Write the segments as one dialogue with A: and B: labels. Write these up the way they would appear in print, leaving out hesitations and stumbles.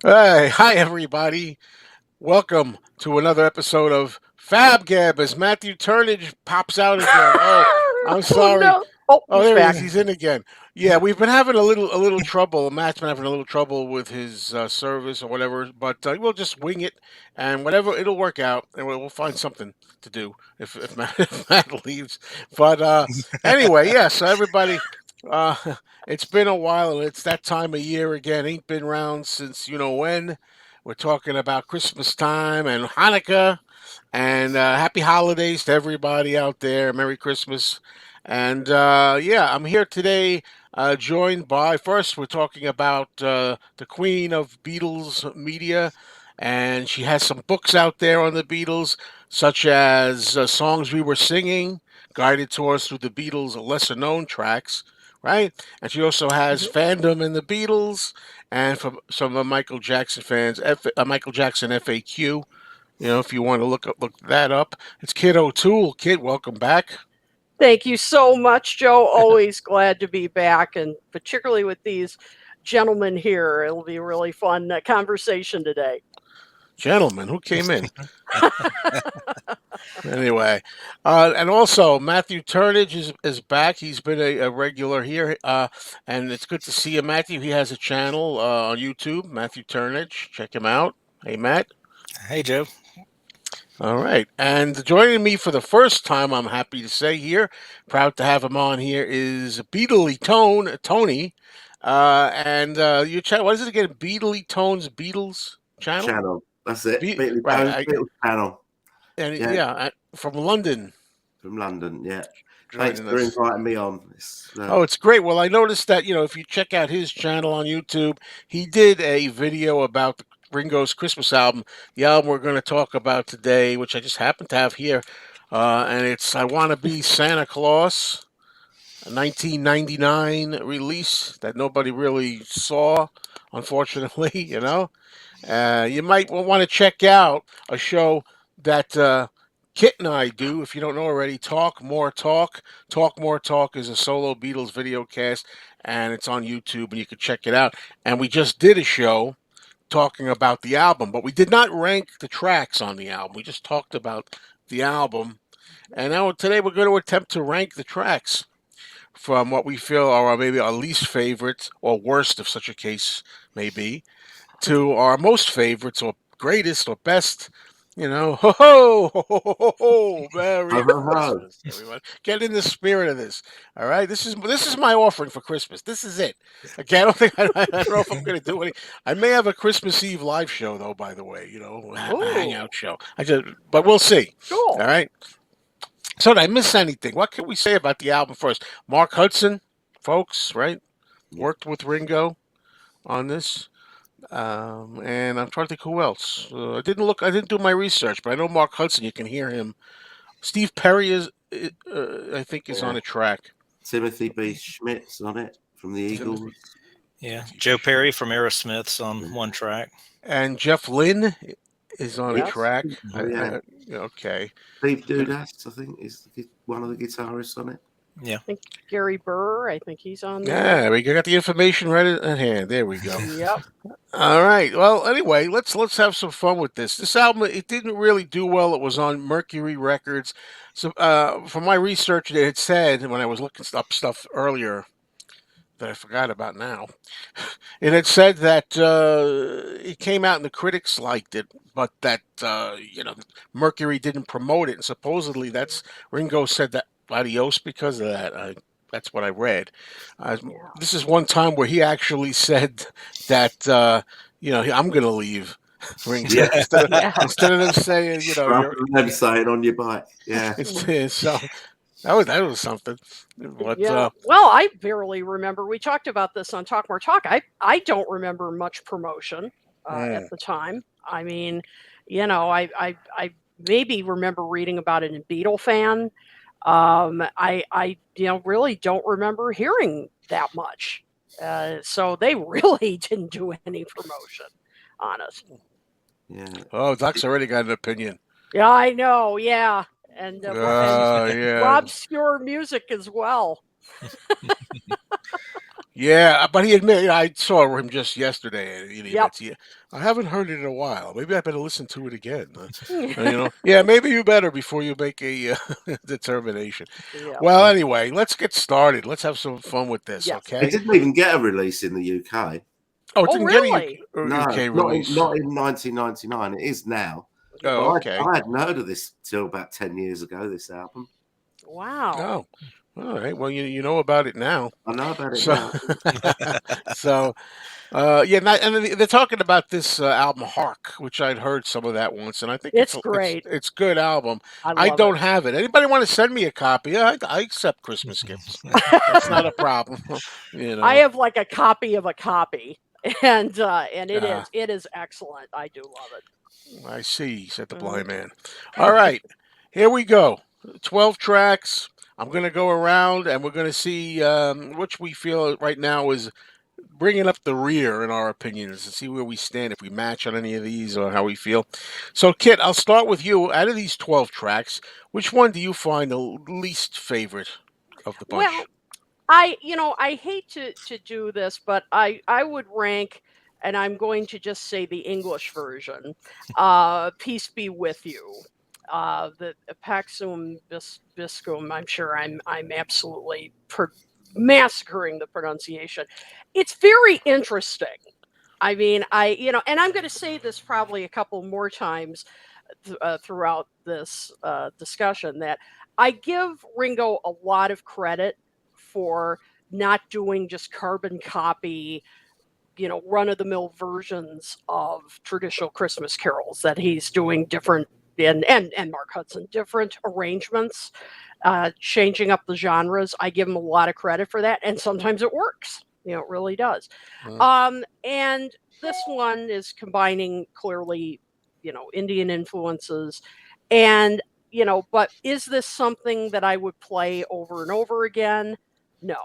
A: Hey, hi everybody. Welcome to another episode of FaB GaB as Matthew Turnage pops out again. Oh, I'm
B: Oh
A: sorry.
B: no! Oh,
A: Oh,
B: he's
A: there he is.
B: back.
A: He's in again. Yeah, we've been having a little trouble. Matt's been having a little trouble with his service or whatever, but we'll just wing it and whatever it'll work out, and we'll find something to do if Matt, if Matt leaves. But anyway, yeah. So everybody, uh, it's been a while, and it's that time of year again. Ain't been round since you know when. We're talking about Christmas time and Hanukkah, and happy holidays to everybody out there. Merry Christmas. And yeah, I'm here today, joined by, first, we're talking about the queen of Beatles media. And she has some books out there on the Beatles, such as Songs We Were Singing, guided tours through the Beatles' lesser known tracks, right? And she also has
B: Mhm.
A: Fandom in the Beatles, and from some of Michael Jackson fans, Michael Jackson FAQ. You know, if you want to look that up, it's Kid O'Toole. Kid, welcome back.
B: Thank you so much, Joe. Always glad to be back, and particularly with these gentlemen here. It'll be a really fun conversation today.
A: Gentlemen, who came in? Anyway, and also Matthew Turnage is back. He's been a regular here, and it's good to see you, Matthew. He has a channel on YouTube, Matthew Turnage. Check him out. Hey, Matt.
C: Hey, Joe.
A: All right, and joining me for the first time, I'm happy to say here, proud to have him on here, is Tony. And your channel, what is it again? Beatly Tone's Beatles channel?
D: Channel. That's it. Beatles
A: Right,
D: Beatles channel.
A: and
D: Yeah,
A: yeah, from London.
D: from London. Yeah. Thanks
A: Joining
D: for
A: us.
D: inviting me on.
A: Oh, it's great. Well, I noticed that, if you check out his channel on YouTube, he did a video about Ringo's Christmas album, the album we're going to talk about today, which I just happen to have here. And it's I Want to Be Santa Claus, a 1999 release that nobody really saw, unfortunately, You might want to check out a show that Kit and I do. If you don't know already, Talk More Talk. Talk More Talk is a solo Beatles video cast, and it's on YouTube, and you can check it out. And we just did a show talking about the album, but we did not rank the tracks on the album. We just talked about the album. And now today we're going to attempt to rank the tracks from what we feel are maybe our least favorites or worst, if such a case may be, to our most favorites or greatest or best. Ho ho ho ho ho ho!
D: Ho,
A: Merry
D: ho, ho.
A: Christmas, everyone! Get in the spirit of this. All right, this is my offering for Christmas. This is it. Okay, I don't think I don't know if I'm going to do any. I may have a Christmas Eve live show though. By the way, a
B: Oh,
A: hangout show. But we'll see. All
B: cool.
A: right. So did I miss anything? What can we say about the album first? Mark Hudson, folks, right?
D: Yeah.
A: Worked with Ringo on this. And I'm trying to think who else. I didn't do my research, but I know Mark Hudson. You can hear him. Steve Perry I think, is
D: Yeah.
A: on a track.
D: Timothy B. Schmidt's on it from the Eagles.
C: Yeah, Joe Perry from Aerosmith's on one track.
A: And Jeff Lynne is on a
B: Yes.
A: track.
D: Oh, yeah.
A: Okay.
D: Steve Dudas, I think, is one of the guitarists on it.
C: Yeah.
B: I think Gary Burr. I think he's on there.
A: Yeah, we got the information right at hand. There we go.
B: Yep.
A: All right. Well, anyway, let's have some fun with this. This album, it didn't really do well. It was on Mercury Records. So, from my research, it had said when I was looking up stuff earlier that I forgot about now, it had said that it came out and the critics liked it, but that Mercury didn't promote it, and supposedly that's Ringo said that adios because of that. That's what I read.
B: Yeah.
A: This is one time where he actually said that I'm going to leave Ringo
D: Yeah.
B: Yeah.
A: instead of them saying
D: Rather
A: you're
D: than them saying on your bike. Yeah.
A: so that was something. But
B: Yeah. Well, I barely remember. We talked about this on Talk More Talk. I don't remember much promotion at
A: mm,
B: the time. I mean, I maybe remember reading about it in Beatle Fan. I really don't remember hearing that much. So they really didn't do any promotion on it.
D: Yeah.
A: oh, Doc's already got an opinion.
B: Yeah, I know. Yeah, and
A: Yeah.
B: obscure music as well.
A: Yeah, but he admitted I saw him just yesterday, and he
B: Yep.
A: admits, "Yeah, I haven't heard it in a while. Maybe I better listen to it again." Yeah, maybe you better before you make a determination.
B: Yeah.
A: Well, anyway, let's get started. Let's have some fun with this,
B: Yes.
D: It
A: okay?
D: didn't even get a release in the UK.
A: Oh, it
B: Oh,
A: didn't get a
B: really?
D: No,
A: UK
D: not in
A: release.
D: 1999. It is now.
B: Yeah.
D: But
A: Oh, okay.
D: I hadn't heard of this till about 10 years ago, this album.
B: Wow.
A: Oh, all right. Well, you know about it now.
D: I know about it
A: So,
D: now.
A: so yeah, and they're talking about this album Hark, which I'd heard some of that once, and I think
B: It's
A: it's
B: great.
A: it's good album.
B: I
A: I
B: love it.
A: don't have it. Anybody want to send me a copy? Yeah, I accept Christmas gifts. That's not a problem. you
B: I
A: know.
B: have like a copy of a copy, and
A: Uh,
B: it is excellent. I do love it.
A: I see, said the
B: Mhm.
A: blind man. All right, here we go. 12 tracks. I'm going to go around and we're going to see which we feel right now is bringing up the rear in our opinions and see where we stand, if we match on any of these or how we feel. So, Kit, I'll start with you. Out of these 12 tracks, which one do you find the least favorite of the bunch?
B: Well, I hate to do this, but I would rank, and I'm going to just say the English version. Peace be with you. The Paxum Biscum. I'm sure I'm absolutely massacring the pronunciation. It's very interesting. I mean, and I'm going to say this probably a couple more times throughout this discussion, that I give Ringo a lot of credit for not doing just carbon copy, run of the mill versions of traditional Christmas carols, that he's doing different, and Mark Hudson, different arrangements, changing up the genres. I give him a lot of credit for that, and sometimes it works. It really does.
A: Mm,
B: And this one is combining clearly, Indian influences, and but is this something that I would play over and over again? No,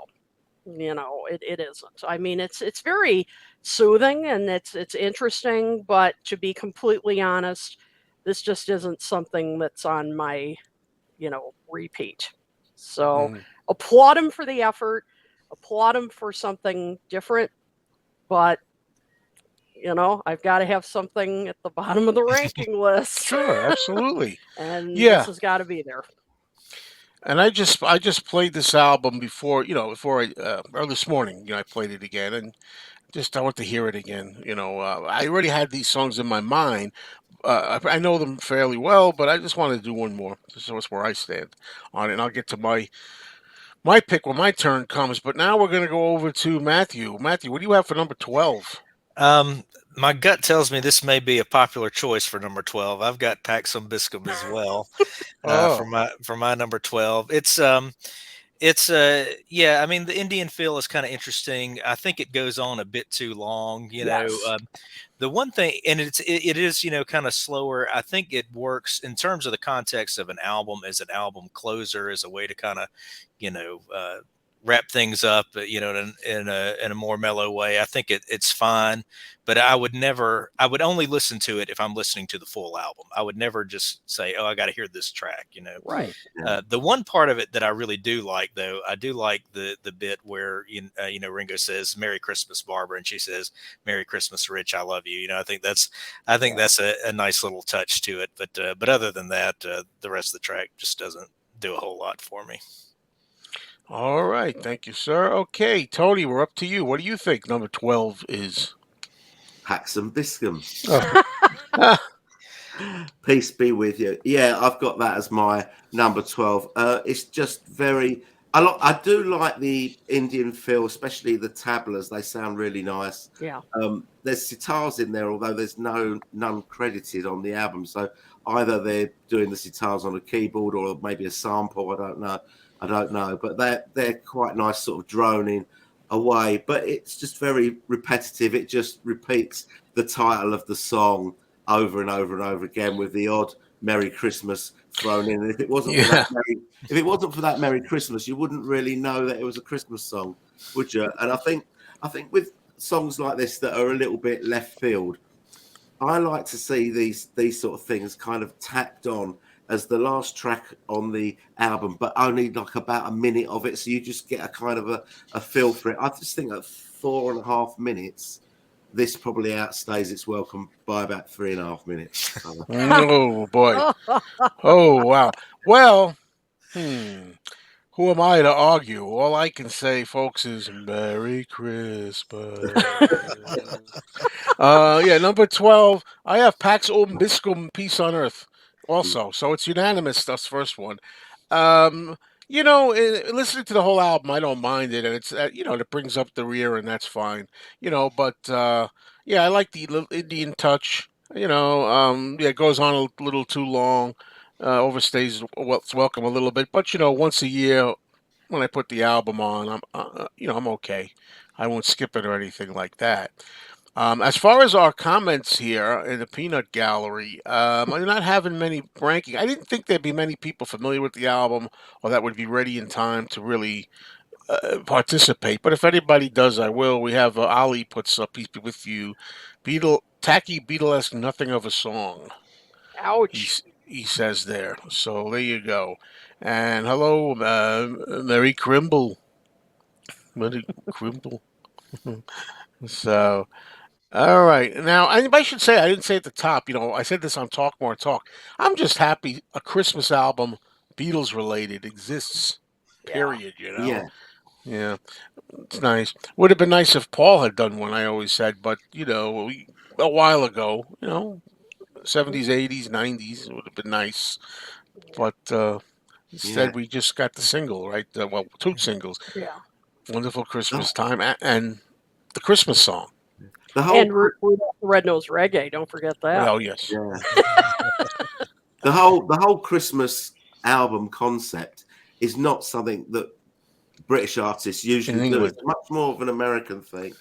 B: it isn't. I mean, it's very soothing and it's interesting, but to be completely honest, this just isn't something that's on my repeat. So
A: mm.
B: applaud him for the effort, applaud him for something different, but I've got to have something at the bottom of the ranking list,
A: Sure, absolutely.
B: and this
A: Yeah,
B: has got to be there.
A: and I just played this album before, before or this morning, I played it again, and just I want to hear it again. I already had these songs in my mind. I know them fairly well, but I just want to do one more. So that's where I stand on it. And I'll get to my pick when my turn comes. But now we're going to go over to Matthew. Matthew, what do you have for number 12?
C: Um, my gut tells me this may be a popular choice for number 12. I've got Paxum Biscum as well
A: Oh,
C: for my number 12. It's yeah, I mean the Indian feel is kind of interesting. I think it goes on a bit too long,
B: Yes.
C: the one thing, and it is kind of slower. I think it works in terms of the context of an album as an album closer, as a way to kind of you know uh, wrap things up, in a more mellow way. I think it's fine, but I would only listen to it if I'm listening to the full album. I would never just say, oh, I got to hear this track.
B: Right.
D: Yeah.
C: The one part of it that I really do like, though, I do like the bit where Ringo says "Merry Christmas, Barbara," and she says "Merry Christmas, Rich, I love you." I think
B: Yeah.
C: that's a nice little touch to it. But other than that, the rest of the track just doesn't do a whole lot for me.
A: all right. Thank you, sir. Okay, Tony, we're up to you. What do you think number 12 is?
D: Paxum Biscum.
A: Oh, ah,
D: Peace be with you. Yeah, I've got that as my number 12. It's just very. I do like the Indian feel, especially the tablas. They sound really nice.
B: Yeah.
D: There's sitars in there, although there's none credited on the album. So either they're doing the sitars on a keyboard or maybe a sample. I don't know. But they're quite nice, sort of droning away. But it's just very repetitive. It just repeats the title of the song over and over and over again, with the odd Merry Christmas thrown in. And if it wasn't for
A: yeah.
D: that Merry Christmas, you wouldn't really know that it was a Christmas song, would you? And I think with songs like this that are a little bit left field, I like to see these sort of things kind of tacked on as the last track on the album, but only like about a minute of it, so you just get a kind of a feel for it. I just think at 4.5 minutes, this probably outstays its welcome by about 3.5 minutes.
A: Oh boy. Oh wow. Well, who am I to argue? All I can say, folks, is Merry Christmas. Yeah, number 12. I have Pax Obiscum Peace on Earth also. So it's unanimous, that's first one. Um, listening to the whole album, I don't mind it, and it's it brings up the rear, and that's fine. But yeah, I like the little Indian touch. Yeah, it goes on a little too long, overstays its welcome a little bit. But once a year when I put the album on, I'm okay. I won't skip it or anything like that. As far as our comments here in the Peanut Gallery, I'm not having many ranking. I didn't think there'd be many people familiar with the album or that would be ready in time to really participate. But if anybody does, I will. We have Ali puts up "Peace be with you," tacky Beatlesque, nothing of a song.
B: Ouch.
A: He says there. So there you go. And hello, Mary Crimble. Mary Crimble. So. All right. Now, I should say, I didn't say at the top, I said this on Talk More Talk. I'm just happy a Christmas album, Beatles related, exists,
B: Yeah.
A: period. Yeah, it's nice. Would have been nice if Paul had done one, I always said, but, a while ago, 70s, 80s, 90s, it would have been nice.
B: Yeah.
A: But instead, we just got the single, right? Well, two singles
B: Yeah.
A: Wonderful Christmas Time and the Christmas song.
D: The whole
B: And Red Nose Reggae, don't forget that.
A: Oh, yes.
D: yeah. the whole Christmas album concept is not something that British artists
A: In
D: usually do.
A: England.
D: It's much more of an American thing.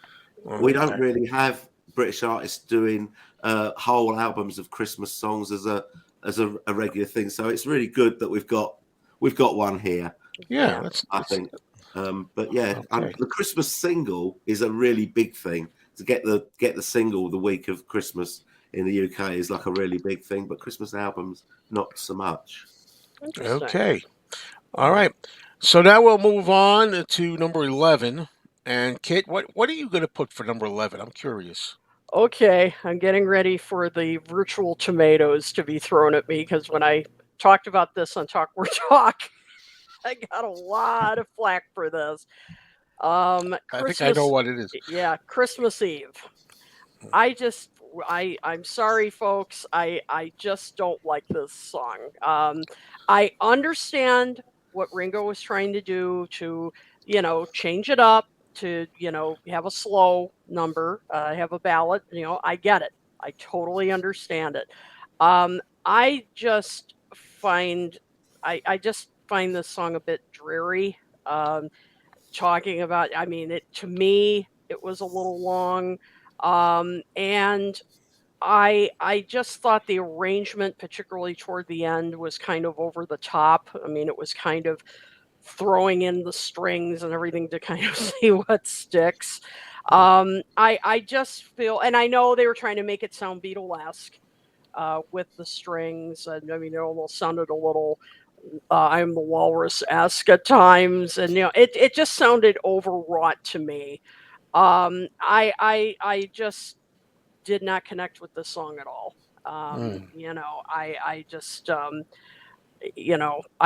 A: Oh,
D: We don't
A: okay.
D: really have British artists doing whole albums of Christmas songs as a regular thing. So it's really good that we've got one here.
A: Yeah,
D: I think. But yeah,
A: okay.
D: the Christmas single is a really big thing. To get the single the week of Christmas in the UK is like a really big thing, but Christmas albums not so much.
B: Interesting.
A: Okay. All right. So now we'll move on to number 11. And Kit, what are you going to put for number 11? I'm curious.
B: Okay, I'm getting ready for the virtual tomatoes to be thrown at me because when I talked about this on Talk More Talk, I got a lot of flack for this.
A: I think I know what it is.
B: Yeah, Christmas Eve. I'm sorry, folks. I just don't like this song. I understand what Ringo was trying to do to, change it up to, have a slow number, have a ballad. I get it. I totally understand it. I just find, I just find this song a bit dreary. Talking about, I mean, to me, it was a little long. And I just thought the arrangement, particularly toward the end, was kind of over the top. I mean, it was kind of throwing in the strings and everything to kind of see what sticks. I just feel, and I know they were trying to make it sound Beatlesque with the strings, and I mean, it almost sounded a little. I'm the Walrus-esque at times, and it just sounded overwrought to me. I just did not connect with the song at all.
A: Mm.
B: I just I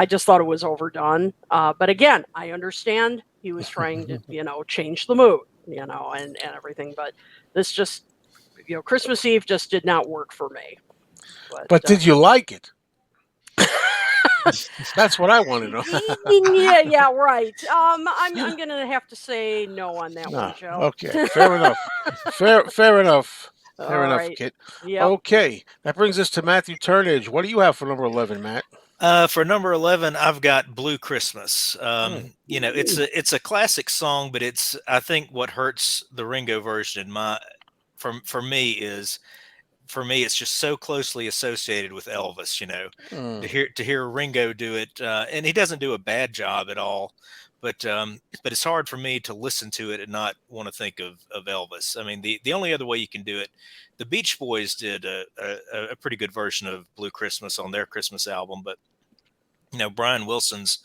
B: just thought it was overdone. But again, I understand he was trying to change the mood, and everything. But this just Christmas Eve just did not work for me.
A: But did you like it? That's what I want to know.
B: yeah, right. I'm gonna have to say no on that one,
A: No.
B: Joe.
A: Okay. Fair enough. Fair enough. Fair
B: All
A: enough,
B: right.
A: Kit.
B: Yep.
A: Okay. That brings us to Matthew Turnage. What do you have for number 11, Matt?
C: For number 11, I've got Blue Christmas. It's a classic song, but I think what hurts the Ringo version for me is it's just so closely associated with Elvis,
A: Mm.
C: to hear Ringo do it, and he doesn't do a bad job at all, but it's hard for me to listen to it and not want to think of Elvis. I mean, the only other way you can do it, the Beach Boys did a pretty good version of Blue Christmas on their Christmas album, but Brian Wilson's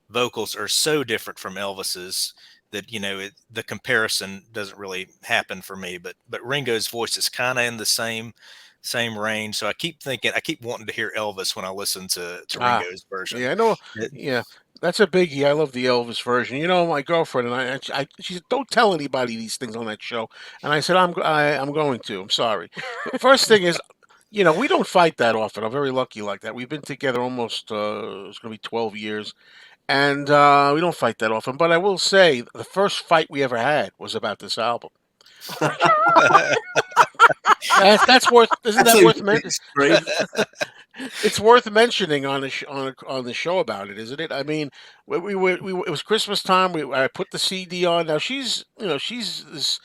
C: vocals are so different from Elvis's that the comparison doesn't really happen for me. But Ringo's voice is kind of in the same range, so I keep wanting to hear Elvis when I listen to
A: Ah,
C: Ringo's version.
A: yeah, I know.
C: It-
A: Yeah, that's a biggie. I love the Elvis version. My girlfriend and she said, "Don't tell anybody these things on that show." And I said, I'm going to. I'm sorry. First thing is, we don't fight that often. I'm very lucky like that. We've been together almost, it's going to be 12 years, and we don't fight that often. But I will say, the first fight we ever had was about this album. That's worth. Isn't
D: That's
A: that
D: a
A: worth
D: bit
A: mentioning?
D: extreme.
A: It's worth mentioning on on the show about it, isn't it? I mean, it was Christmas time. I put the CD on. Now she's this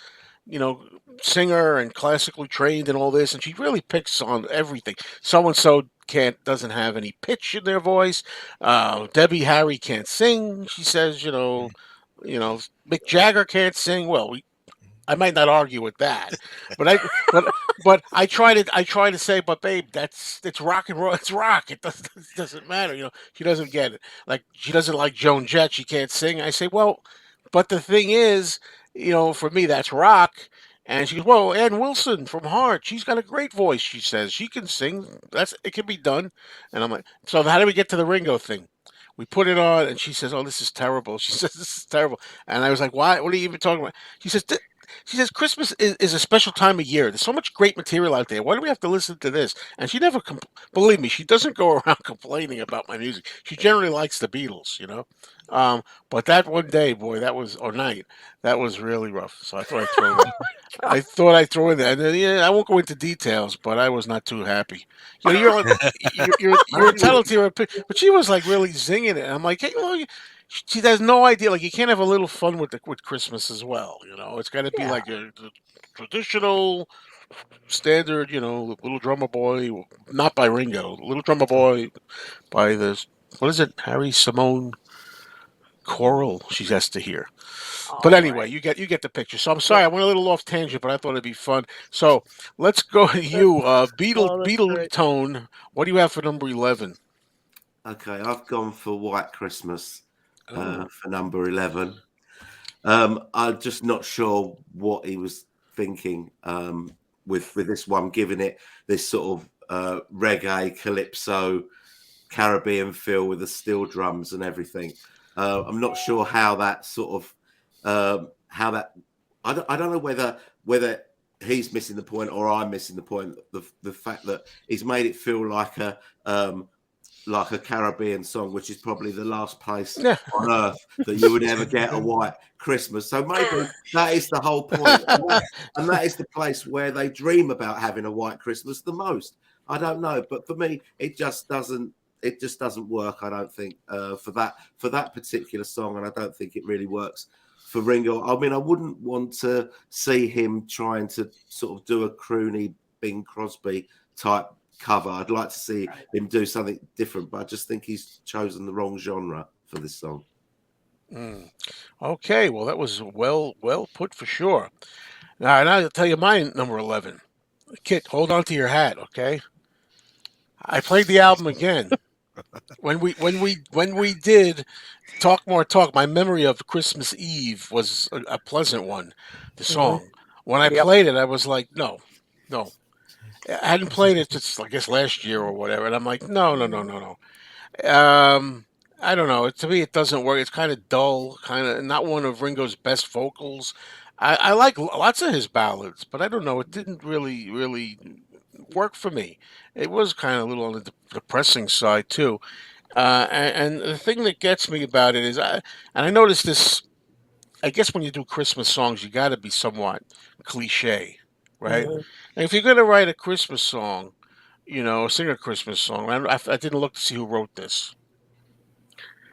A: you know singer and classically trained and all this, and she really picks on everything. So and so doesn't have any pitch in their voice. Debbie Harry can't sing. She says, Mick Jagger can't sing. Well, I might not argue with that, but I try to say, but babe, it's rock and roll. It's rock. It doesn't matter. She doesn't get it. Like she doesn't like Joan Jett. She can't sing. I say, well, but the thing is, for me that's rock. And she goes, well, Ann Wilson from Heart. She's got a great voice. She says she can sing. It can be done. And I'm like, so how do we get to the Ringo thing? We put it on, and she says, "Oh, this is terrible." She says, "This is terrible," and I was like, "Why? What are you even talking about?" She says, Christmas is a special time of year. There's so much great material out there. Why do we have to listen to this? And she never, believe me, she doesn't go around complaining about my music. She generally likes the Beatles. But that one day, boy, or night, that was really rough. So I thought I'd throw that. I thought I'd throw in there. And then, I won't go into details, but I was not too happy. You're entitled to your opinion, but she was like really zinging it. And I'm like, hey, she has no idea. Like you can't have a little fun with Christmas as well. It's got to be
B: Yeah.
A: like the traditional, standard. Little Drummer Boy, not by Ringo. Little Drummer Boy by this. What is it? Harry Simone choral. She has to hear. But
B: All
A: anyway,
B: right.
A: you get the picture. So I'm
B: Yeah.
A: sorry I went a little off tangent, but I thought it'd be fun. So let's go to you,
B: That's
A: Beetle
B: great.
A: Tone. What do you have for number 11?
D: Okay, I've gone for White Christmas
A: Oh,
D: for number 11. I'm just not sure what he was thinking with this one, giving it this sort of reggae, calypso, Caribbean feel with the steel drums and everything. I'm not sure how that sort of how that. I don't know whether he's missing the point or I'm missing the point. The fact that he's made it feel like a Caribbean song, which is probably the last place
A: yeah.
D: on earth that you would ever get a white Christmas. So maybe that is the whole point. And that is the place where they dream about having a white Christmas the most. I don't know. But for me, it just doesn't work, I don't think, for that particular song. And I don't think it really works for Ringo. I mean, I wouldn't want to see him trying to sort of do a croony Bing Crosby type cover. I'd like to see him do something different, but I just think he's chosen the wrong genre for this song.
A: Mm. Okay, well that was well put for sure. Now, and I'll tell you my number 11. Kit, hold on to your hat, okay? I played the album again. When we did Talk More Talk, my memory of Christmas Eve was a pleasant one. The
B: Mhm.
A: song. When I
B: Yep.
A: played it, I was like, no, no. I hadn't played it just, I guess, last year or whatever, and I'm like, no, no, no, no, no. I don't know. To me, it doesn't work. It's kind of dull, kind of not one of Ringo's best vocals. I like lots of his ballads, but I don't know. It didn't really work for me. It was kind of a little on the depressing side too. And the thing that gets me about it is, I noticed this. I guess when you do Christmas songs, you got to be somewhat cliche, right?
B: Mhm.
A: And if you're gonna write a Christmas song, sing a Christmas song. I didn't look to see who wrote this,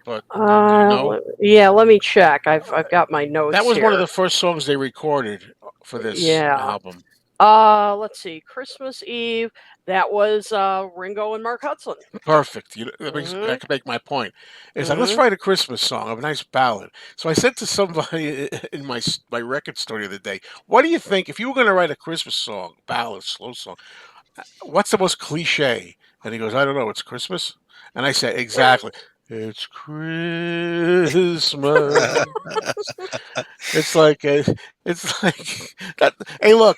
A: but do you know?
B: Yeah. Let me check. I've got my
A: That
B: notes
A: was one of
B: here.
A: the first songs they recorded for this
B: Yeah.
A: album.
B: Let's see, Christmas Eve. That was Ringo and Mark Hudson.
A: Perfect.
B: Hmm.
A: That could make my point. It's like, let's
B: Hmm.
A: write a Christmas song, a nice ballad. So I said to somebody in my record store the other day, what do you think if you were going to write a Christmas song, ballad, slow song? What's the most cliche? And he goes, I don't know. It's Christmas. And I said, exactly. It's Christmas. It's like it's like that. Hey, look,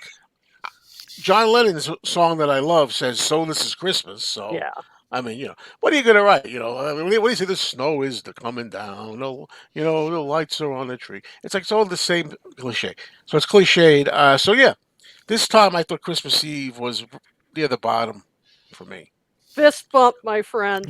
A: John Lennon's song that I love says, "So this is Christmas." So,
B: Yeah.
A: I mean, what are you gonna write? I mean, what do you say? The snow is the coming down. No, the lights are on the tree. It's like it's all the same cliche. So it's cliched. So yeah, this time I thought Christmas Eve was near the bottom for me.
B: Fist bump, my friend.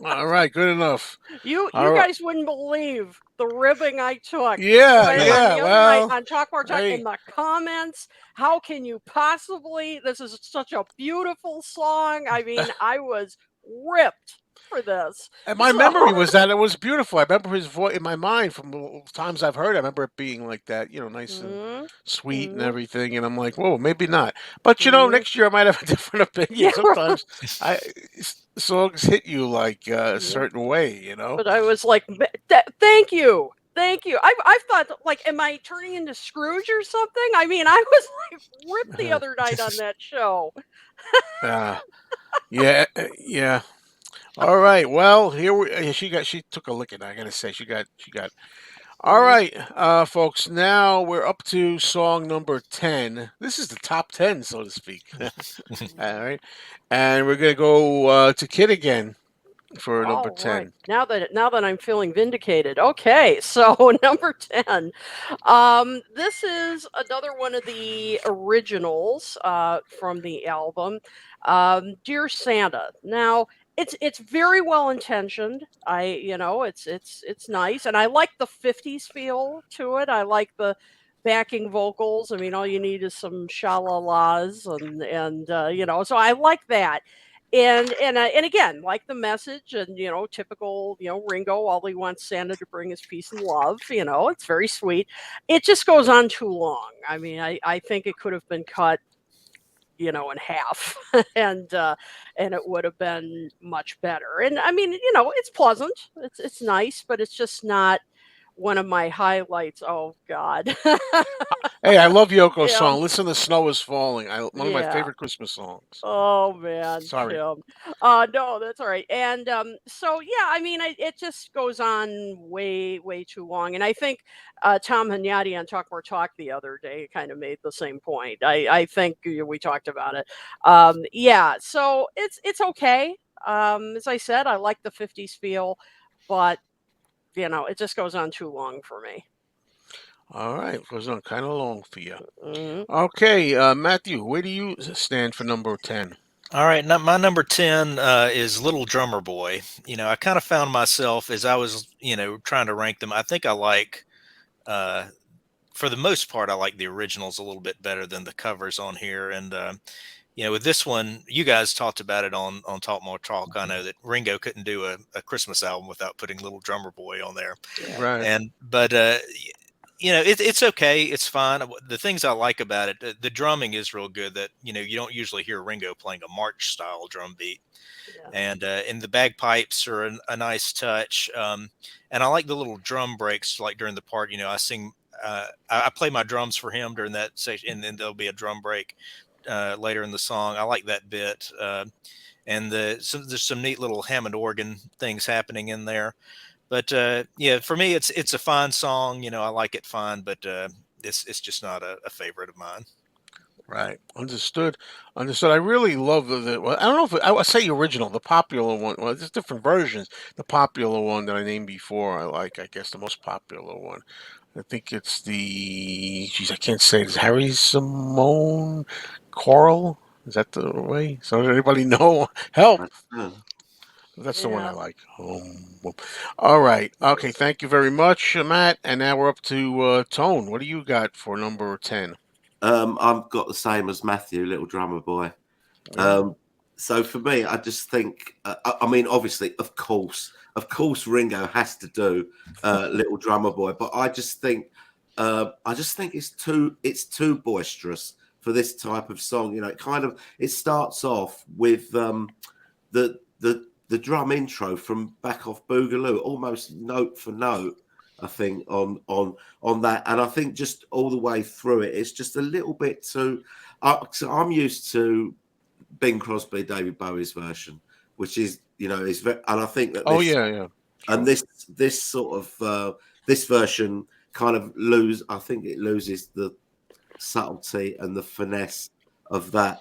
A: All right, good enough.
B: You
A: All right.
B: guys wouldn't believe the ribbing I took.
A: Yeah,
B: Boy, on
A: yeah.
B: the other night
A: Well,
B: on Talk More Talk in
A: hey,
B: the comments. How can you possibly? This is such a beautiful song. I mean, I was ripped for this.
A: and my
B: So,
A: memory was that it was beautiful. I remember his voice in my mind from the times I've heard. I remember it being like that, nice and
B: mm,
A: sweet and
B: mm,
A: everything. And I'm like, whoa, maybe not. But
B: mm.
A: next year I might have a different opinion.
B: Yeah,
A: Sometimes songs hit you like a
B: yeah.
A: certain way.
B: But I was like, thank you. Thank you. I've thought, like, am I turning into Scrooge or something? I mean, I was like ripped the other night on that show.
A: uh, yeah, yeah. All right. Well, she took a licking. I gotta say, she got. All
B: Mm,
A: right, folks. Now we're up to song number 10. This is the top 10, so to speak. All
B: mm.
A: right, and we're gonna go to Kid again for number
B: All right.
A: 10.
B: Now that I'm feeling vindicated. Okay, so number 10. This is another one of the originals from the album. Dear Santa. Now, it's very well intentioned. It's nice, and I like the 50s feel to it. I like the backing vocals. I mean, all you need is some shalalas and so I like that. And again, like the message, and typical, Ringo, all he wants Santa to bring is peace and love. It's very sweet. It just goes on too long. I mean, I think it could have been cut, in half, and it would have been much better. And I mean, it's pleasant, it's nice, but it's just not one of my highlights. Oh God.
A: Hey, I love Yoko's
B: Tim.
A: song. Listen, the snow is falling. One of my
B: Yeah.
A: favorite Christmas songs.
B: Oh man,
A: Sorry.
B: Tim. No, that's all right. And so yeah, I mean, it just goes on way, way too long. And I think Tom Hunyadi on Talk More Talk the other day kind of made the same point. I think we talked about it. Yeah, so it's okay. As I said, I like the '50s feel, but it just goes on too long for me.
A: All right, goes on kind of long for you.
B: Hmm.
A: Okay, Matthew, where do you stand for number 10?
C: All right, my number 10 is Little Drummer Boy. I kind of found myself as I was, trying to rank them. I think I like, uh, for the most part, I like the originals a little bit better than the covers on here. And, with this one, you guys talked about it on Talk More Talk. I know that Ringo couldn't do a Christmas album without putting Little Drummer Boy on there.
B: Yeah.
A: Right.
C: But it's okay. It's fine. The things I like about it, the drumming is real good. That you don't usually hear Ringo playing a march style drum beat,
B: Yeah.
C: and the bagpipes are a nice touch. And I like the little drum breaks, like during the part. I sing. I play my drums for him during that section, and then there'll be a drum break later in the song. I like that bit, and there's some neat little Hammond organ things happening in there. But yeah, for me, it's a fine song. I like it fine, but it's just not a favorite of mine.
A: Right. Understood. Understood. I really love well, I don't know if I would say original, the popular one. Well, there's different versions. The popular one that I named before, I like. I guess the most popular one. I think it's geez, I can't say it. Is Harry Simone Coral? Is that the way? So does anybody know? Help. That's the one I
B: Yeah.
A: like. All right. Okay. Thank you very much, Matt. And now we're up to Tone. What do you got for number 10?
D: I've got the same as Matthew, Little Drummer Boy.
A: Yeah.
D: So for me, I just think, I mean, obviously, of course, Ringo has to do Little Drummer Boy, but I just think I just think it's too boisterous for this type of song. You know, it starts off with the drum intro from Back Off Boogaloo, almost note for note. I think on that, and I think just all the way through it, it's just a little bit too. So I'm used to Bing Crosby, David Bowie's version, which is is very, and I think that
A: Oh
D: this
A: yeah, yeah.
D: and
A: Sure.
D: this sort of this version kind of I think it loses the subtlety and the finesse of that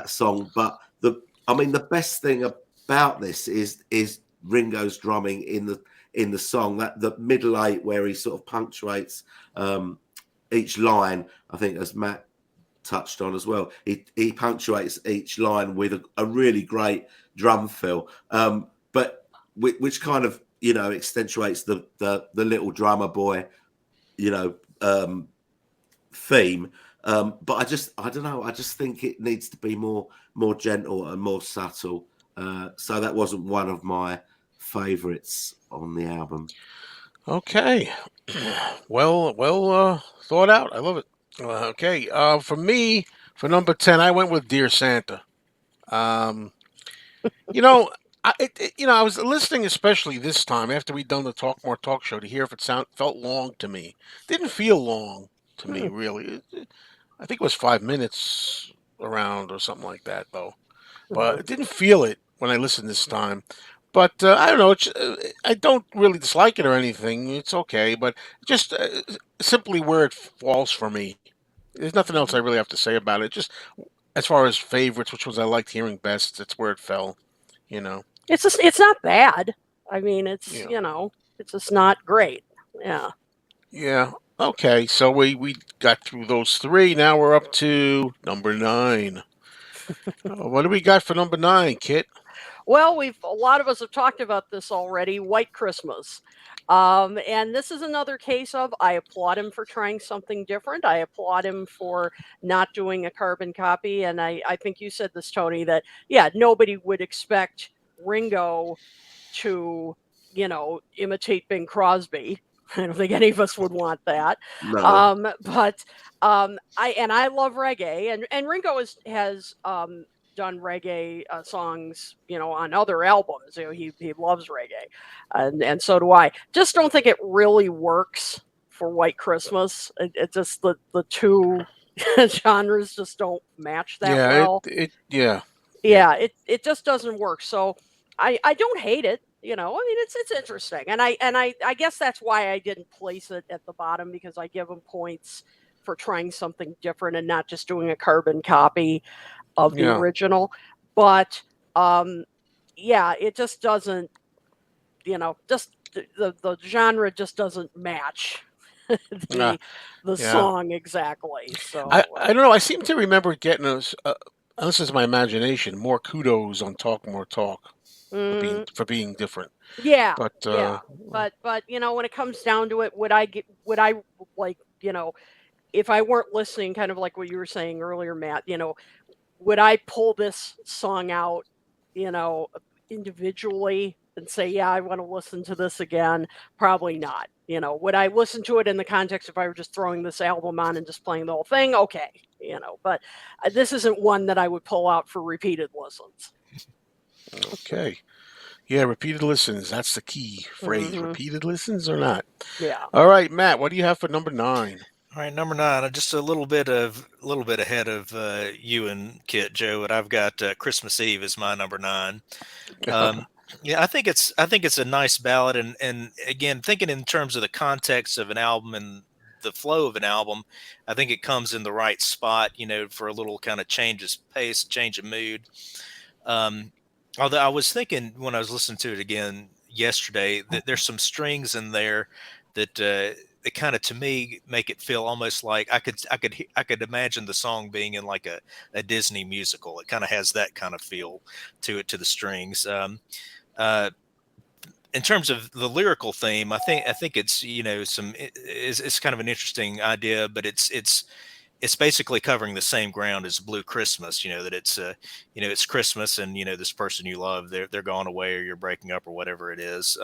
D: song. But the best thing about this is Ringo's drumming in the song, that the middle eight where he sort of punctuates each line. I think, as Matt touched on as well, he punctuates each line with a really great drum fill, but which kind of accentuates the little drummer boy theme. But I don't know. I just think it needs to be more gentle and more subtle. So that wasn't one of my favorites on the album.
A: Okay. Well, thought out. I love it. Okay. For me, for number 10, I went with Dear Santa. Um, you know, I was listening, especially this time after we'd done the Talk More Talk show, to hear if it felt long to me. Didn't feel long to me,
B: Hmm.
A: really. I think it was 5 minutes around or something like that, though. But
B: Mhm.
A: I didn't feel it when I listened this time. But I don't know. I don't really dislike it or anything. It's okay, but just simply where it falls for me. There's nothing else I
B: Mhm.
A: really have to say about it. Just as far as favorites, which ones I liked hearing best, that's where it fell. You know.
B: It's not bad. I mean,
A: Yeah.
B: it's just not great. Yeah.
A: Yeah. Okay. So we got through those three. Now we're up to number 9. What do we got for number 9, Kit?
B: Well, a lot of us have talked about this already. White Christmas. And this is another case of, I applaud him for trying something different. I applaud him for not doing a carbon copy. And I think you said this, Tony, that yeah, nobody would expect Ringo to, imitate Bing Crosby. I don't think any of us would want that.
D: No,
B: But I love reggae, and Ringo has done reggae songs, on other albums. He loves reggae, and so do I. Just don't think it really works for White Christmas. It just the two genres just don't match that
A: Yeah.
B: well.
A: Yeah. Yeah.
B: Yeah, it just doesn't work. So I don't hate it. I mean, it's interesting, and I guess that's why I didn't place it at the bottom, because I give him points for trying something different and not just doing a carbon copy of the
A: Yeah.
B: original. But yeah, it just doesn't. Just the genre just doesn't match
A: Uh,
B: the the
A: yeah.
B: song exactly.
A: I
B: So
A: I don't know. I seem to remember getting us. This is my imagination. More kudos on Talk More Talk
B: mm,
A: for being different.
B: yeah,
A: But
B: yeah. But when it comes down to it, would I like, if I weren't listening, kind of like what you were saying earlier, Matt, would I pull this song out, you know, individually and say, yeah, I want to listen to this again? Probably not. Would I listen to it in the context if I were just throwing this album on and just playing the whole thing? Okay, but this isn't one that I would pull out for repeated listens.
A: okay. Yeah, repeated listens. That's the key phrase.
B: Hmm.
A: Repeated listens or not.
B: Yeah.
A: All right, Matt. What do you have for number 9?
C: All right, number 9. Just a little bit ahead of you and Kit, Joe. And I've got Christmas Eve as my number 9. Um, yeah, I think it's a nice ballad, and again, thinking in terms of the context of an album and the flow of an album, I think it comes in the right spot, for a little kind of change of pace, change of mood. Um, Although I was thinking when I was listening to it again yesterday that there's some strings in there that kind of, to me, make it feel almost like I could imagine the song being in like a Disney musical. It kind of has that kind of feel to it, to the strings. Uh, in terms of the lyrical theme, I think it's, it's kind of an interesting idea, but it's basically covering the same ground as Blue Christmas. That it's Christmas, and this person you love, they're gone away, or you're breaking up, or whatever it is.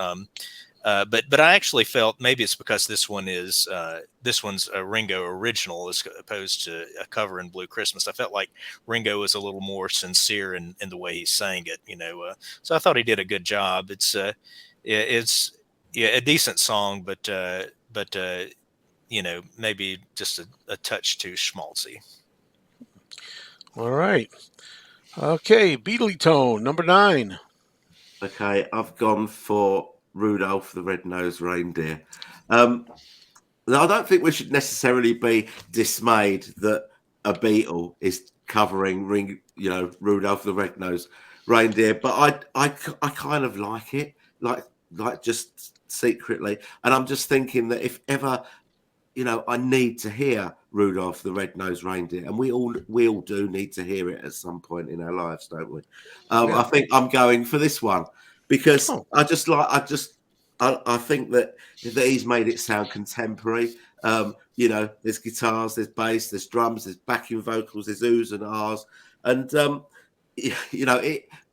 C: But I actually felt maybe it's because this one's a Ringo original as opposed to a cover in Blue Christmas. I felt like Ringo was a little more sincere in the way he sang it, so I thought he did a good job. It's yeah, a decent song, but maybe just a touch too schmaltzy.
A: All right. Okay, Beatley Tone, number 9.
D: Okay, I've gone for Rudolph the Red-Nosed Reindeer. Now, I don't think we should necessarily be dismayed that a Beatle is covering Rudolph the Red-Nosed Reindeer, but I kind of like it, like just secretly, and I'm just thinking that if ever I need to hear Rudolph the Red-Nosed Reindeer, and we all do need to hear it at some point in our lives, don't we?
A: Yeah.
D: I think I'm going for this one because
A: Oh.
D: I think that he's made it sound contemporary. There's guitars, there's bass, there's drums, there's backing vocals, there's oohs and ahs, and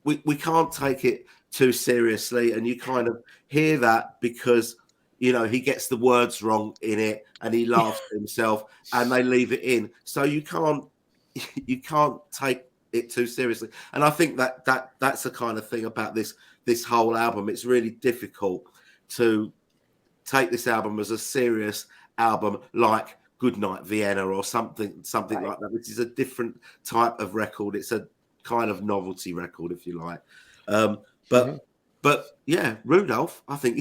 D: we can't take it too seriously, and you kind of hear that because he gets the words wrong in it and he laughs to himself and they leave it in. So you can't take it too seriously. And I think that's the kind of thing about this whole album. It's really difficult to take this album as a serious album like Goodnight Vienna or something
B: Right.
D: like that, which is a different type of record. It's a kind of novelty record, if you like. But yeah, Rudolph, I think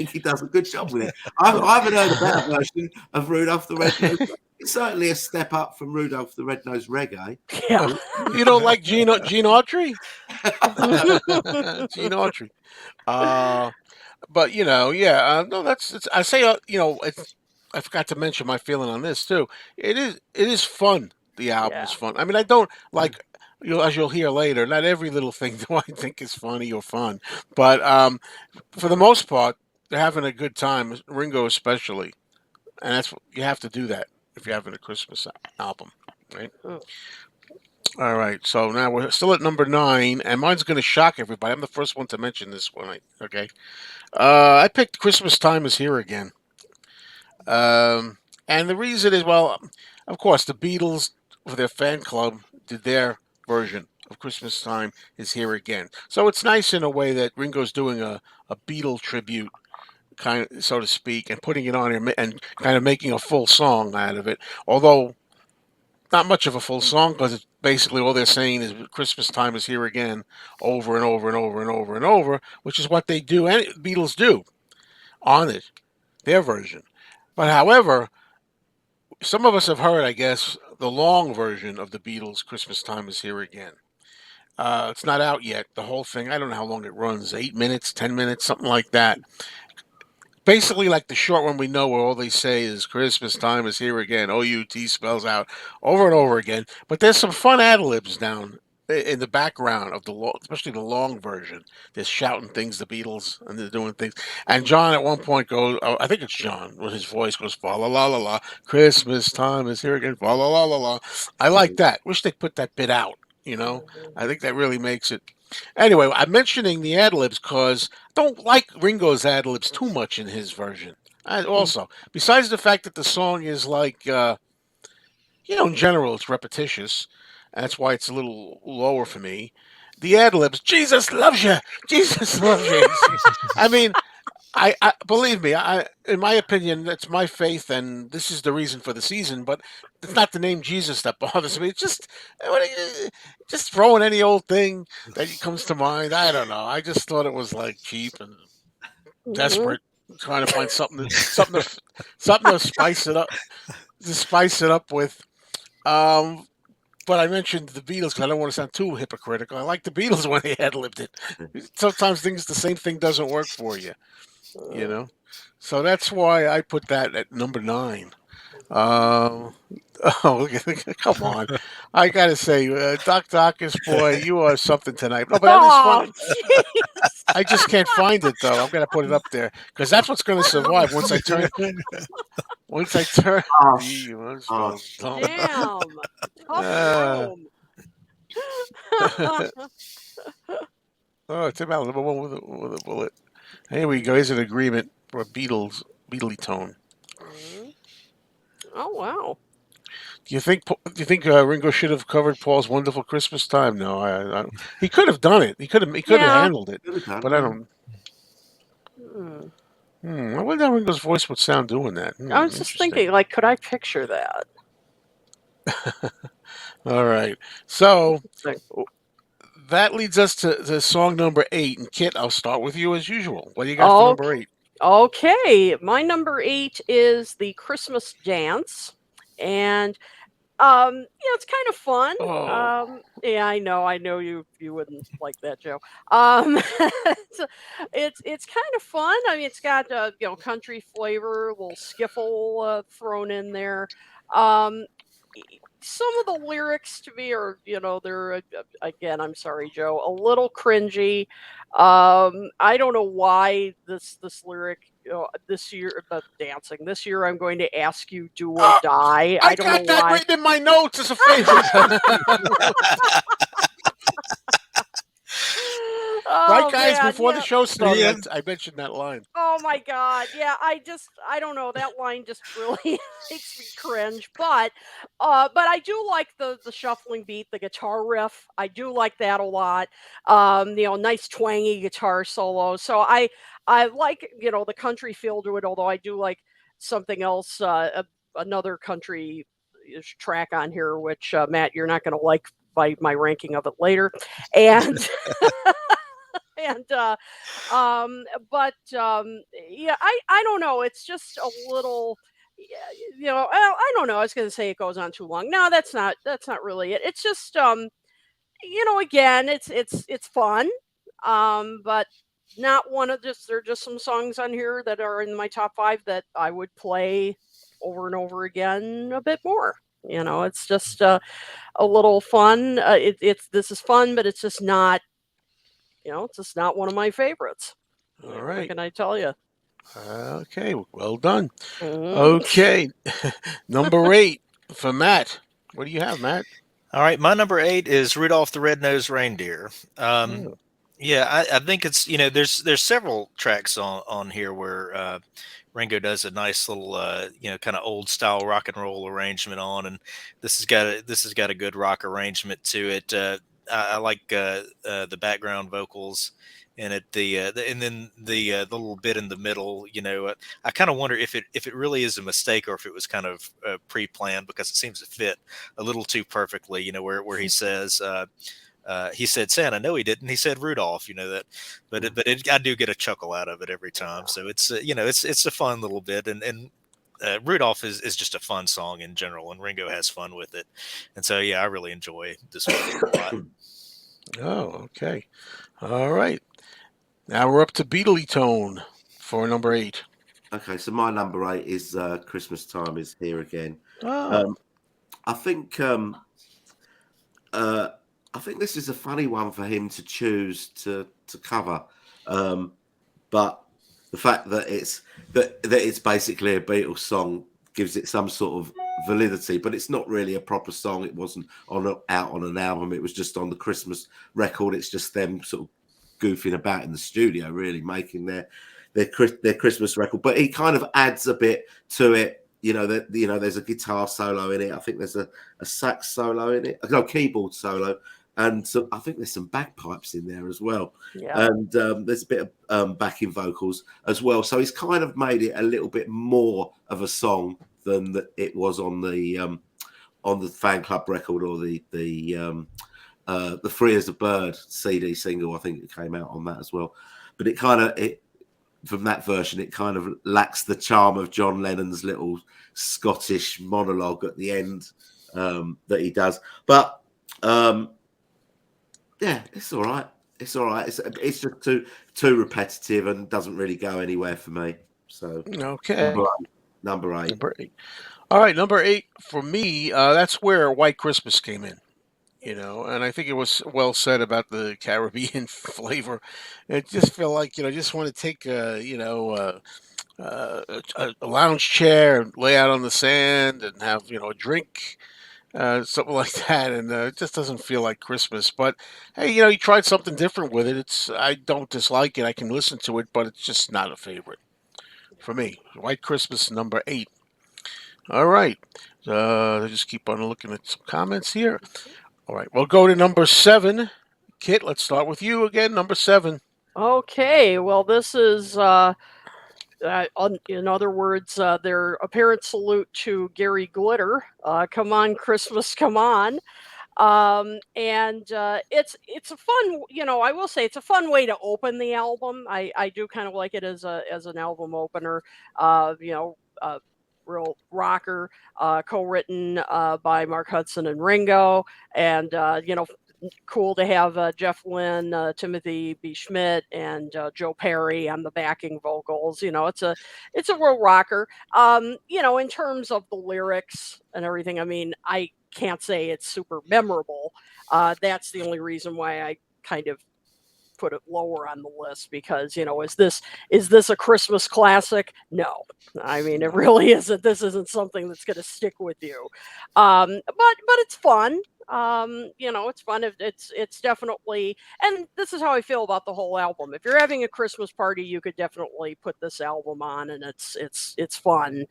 D: he does a good job with it. I haven't heard a better version of Rudolph the Red-Nosed. It's certainly a step up from Rudolph the Red-Nosed Reggae.
B: Yeah.
A: You don't like Gene Autry? Gene Autry. But no, I say I forgot to mention my feeling on this too. It is fun. The album is
B: Yeah.
A: fun. I mean, I don't like as you'll hear later. Not every little thing do I think is funny or fun, but for the most part, they're having a good time. Ringo especially, and that's you have to do that if you're having a Christmas album, right?
B: Mm.
A: All right, so now we're still at number 9, and mine's going to shock everybody. I'm the first one to mention this one. Okay, I picked "Christmas Time Is Here Again," and the reason is, well, of course, the Beatles for their fan club did their version of "Christmas Time Is Here Again," so it's nice in a way that Ringo's doing a Beatle tribute, kind of, so to speak, and putting it on here and kind of making a full song out of it. Although not much of a full song because it's basically all they're saying is "Christmas time is here again" over and over and over and over and over, which is what they do. And Beatles do on it, their version. But however, some of us have heard, I guess, the long version of the Beatles' "Christmas Time Is Here Again." It's not out yet. The whole thing. I don't know how long it runs. 8 minutes, 10 minutes, something like that. Basically, like the short one we know, where all they say is "Christmas time is here again." OUT spells out over and over again. But there's some fun ad libs down in the background of especially the long version. They're shouting things, the Beatles, and they're doing things. And John at one point goes, oh, I think it's John, with his voice goes, "Fa la la la la, Christmas time is here again, fa la la la la." I like that. Wish they put that bit out. I think that really makes it. Anyway, I'm mentioning the ad libs because I don't like Ringo's ad libs too much in his version. Also, besides the fact that the song is like, in general, it's repetitious. That's why it's a little lower for me. The ad libs, Jesus loves you, Jesus loves you. I mean, I believe me. In my opinion, that's my faith, and this is the reason for the season. But it's not the name Jesus that bothers me. It's just throwing any old thing that comes to mind. I don't know. I just thought it was like cheap and desperate, trying to find something to spice it up with. Um, but I mentioned the Beatles because I don't want to sound too hypocritical. I like the Beatles when they ad libbed it. Sometimes the same thing doesn't work for you. So that's why I put that at number 9. Oh, come on! I gotta say, Doc Docus, boy, you are something tonight. No, but that is
B: Oh,
A: fun. I just can't find it though. I'm gonna put it up there because that's what's gonna survive once I turn. Once I turn.
D: Harsh.
A: Gee, what's
D: Harsh.
A: going
B: damn. Tough
A: Uh,
B: room.
A: oh, Tim Allen, number 1 with a bullet. Here we go. Here's an agreement. or a Beatly tone.
B: Mm. Oh wow.
A: Do you think Ringo should have covered Paul's "Wonderful Christmas Time"? No, he could have done it. He could have
B: Yeah.
A: handled it,
D: Could have done,
A: but I
D: yeah.
A: don't.
B: Hmm.
A: I wonder how Ringo's voice would sound doing that.
B: I was just
A: Interesting.
B: thinking, like, could I picture that?
A: All right, so
B: Interesting.
A: that leads us to song number 8. And Kit, I'll start with you as usual. What do you got for
B: Oh,
A: number 8?
B: okay. My number 8 is the Christmas Dance, and yeah, it's kind of fun.
A: Oh,
B: Yeah, I know you wouldn't like that, Joe. Um, it's it's kind of fun. I mean, it's got country flavor, a little skiffle thrown in there. Um, some of the lyrics to me are, they're again, I'm sorry, Joe, a little cringy. I don't know why this lyric, this year about dancing. This year, I'm going to ask you, do or
A: oh,
B: die.
A: I
B: I don't know
A: got that
B: why.
A: written in my notes as a favorite. Right,
B: Oh
A: guys?
B: man,
A: Before the
B: yeah.
A: show started,
C: Yeah.
A: I mentioned that line.
B: Oh my god. Yeah, I don't know, that line just really makes me cringe, but I do like the shuffling beat, the guitar riff. I do like that a lot. Nice twangy guitar solo. So I like, the country feel to it, although I do like something else, another country track on here, which Matt, you're not going to like by my ranking of it later. And and but yeah, I don't know, it's just a little, yeah, I don't know, I was going to say it goes on too long. No, that's not really it. It's just again, it's fun, but not one of just there are just some songs on here that are in my top 5 that I would play over and over again a bit more. It's just a little fun. It's this is fun, but it's just not one of my favorites.
A: All
B: What
A: right.
B: can I tell you?
A: Okay, well done.
B: Mhm.
A: Okay, number 8 for Matt. What do you have, Matt?
C: All right, my number 8 is Rudolph the Red-Nosed Reindeer. Um,
A: Oh,
C: yeah, I think it's there's several tracks on here where Ringo does a nice little kind of old style rock and roll arrangement on, and this has got a good rock arrangement to it. I like the background vocals in it, and then the little bit in the middle. I kind of wonder if it really is a mistake or if it was kind of pre-planned, because it seems to fit a little too perfectly. Where he said Santa. No, he didn't. He said Rudolph. That, I do get a chuckle out of it every time. So it's a fun little bit, and Rudolph is just a fun song in general, and Ringo has fun with it, and so yeah, I really enjoy this version a lot.
A: oh, okay. All right. Now we're up to Beatly tone for number 8.
D: Okay, so my number 8 is Christmas Time is Here Again.
A: Oh,
D: Um, I think um, uh, I think this is a funny one for him to choose to cover, um, but the fact that it's basically a Beatles song gives it some sort of validity. But it's not really a proper song. It wasn't out on an album. It was just on the Christmas record. It's just them sort of goofing about in the studio, really making their Christmas record. But he kind of adds a bit to it. There's a guitar solo in it. I think there's a sax solo in it. No, keyboard solo, and so I think there's some bagpipes in there as well.
B: Yeah.
D: And there's a bit of backing vocals as well. So he's kind of made it a little bit more of a song than it was on the Fan Club record or the Free as a Bird CD single. I think it came out on that as well. But it from that version, it kind of lacks the charm of John Lennon's little Scottish monologue at the end that he does. But yeah, it's all right. It's all right. It's just too repetitive and doesn't really go anywhere for me. So
A: okay.
D: number 8.
A: Number 8. All right, number 8 for me. That's where White Christmas came in. And I think it was well said about the Caribbean flavor. It just felt like I just want to take a lounge chair and lay out on the sand and have a drink, something like that, and it just doesn't feel like Christmas. But hey, he tried something different with it. I don't dislike it. I can listen to it, but it's just not a favorite. for me. White Christmas number 8. All right. Just keep on looking at some comments here. All right. We'll go to number 7. Kit, let's start with you again. Number 7.
B: Okay, well, this is, in other words, their apparent salute to Gary Glitter. Come on, Christmas, come on. And it's a fun, I will say it's a fun way to open the album. I do kind of like it as an album opener. Real rocker, co-written by Mark Hudson and Ringo, and cool to have Jeff Lynne, Timothy B. Schmidt, and Joe Perry on the backing vocals. It's a real rocker. In terms of the lyrics and everything, I mean, I can't say it's super memorable. That's the only reason why I kind of put it lower on the list, because is this a Christmas classic? No, I mean, it really isn't. This isn't something that's going to stick with you. But it's fun. It's fun. It's definitely, and this is how I feel about the whole album. If you're having a Christmas party, you could definitely put this album on, and it's fun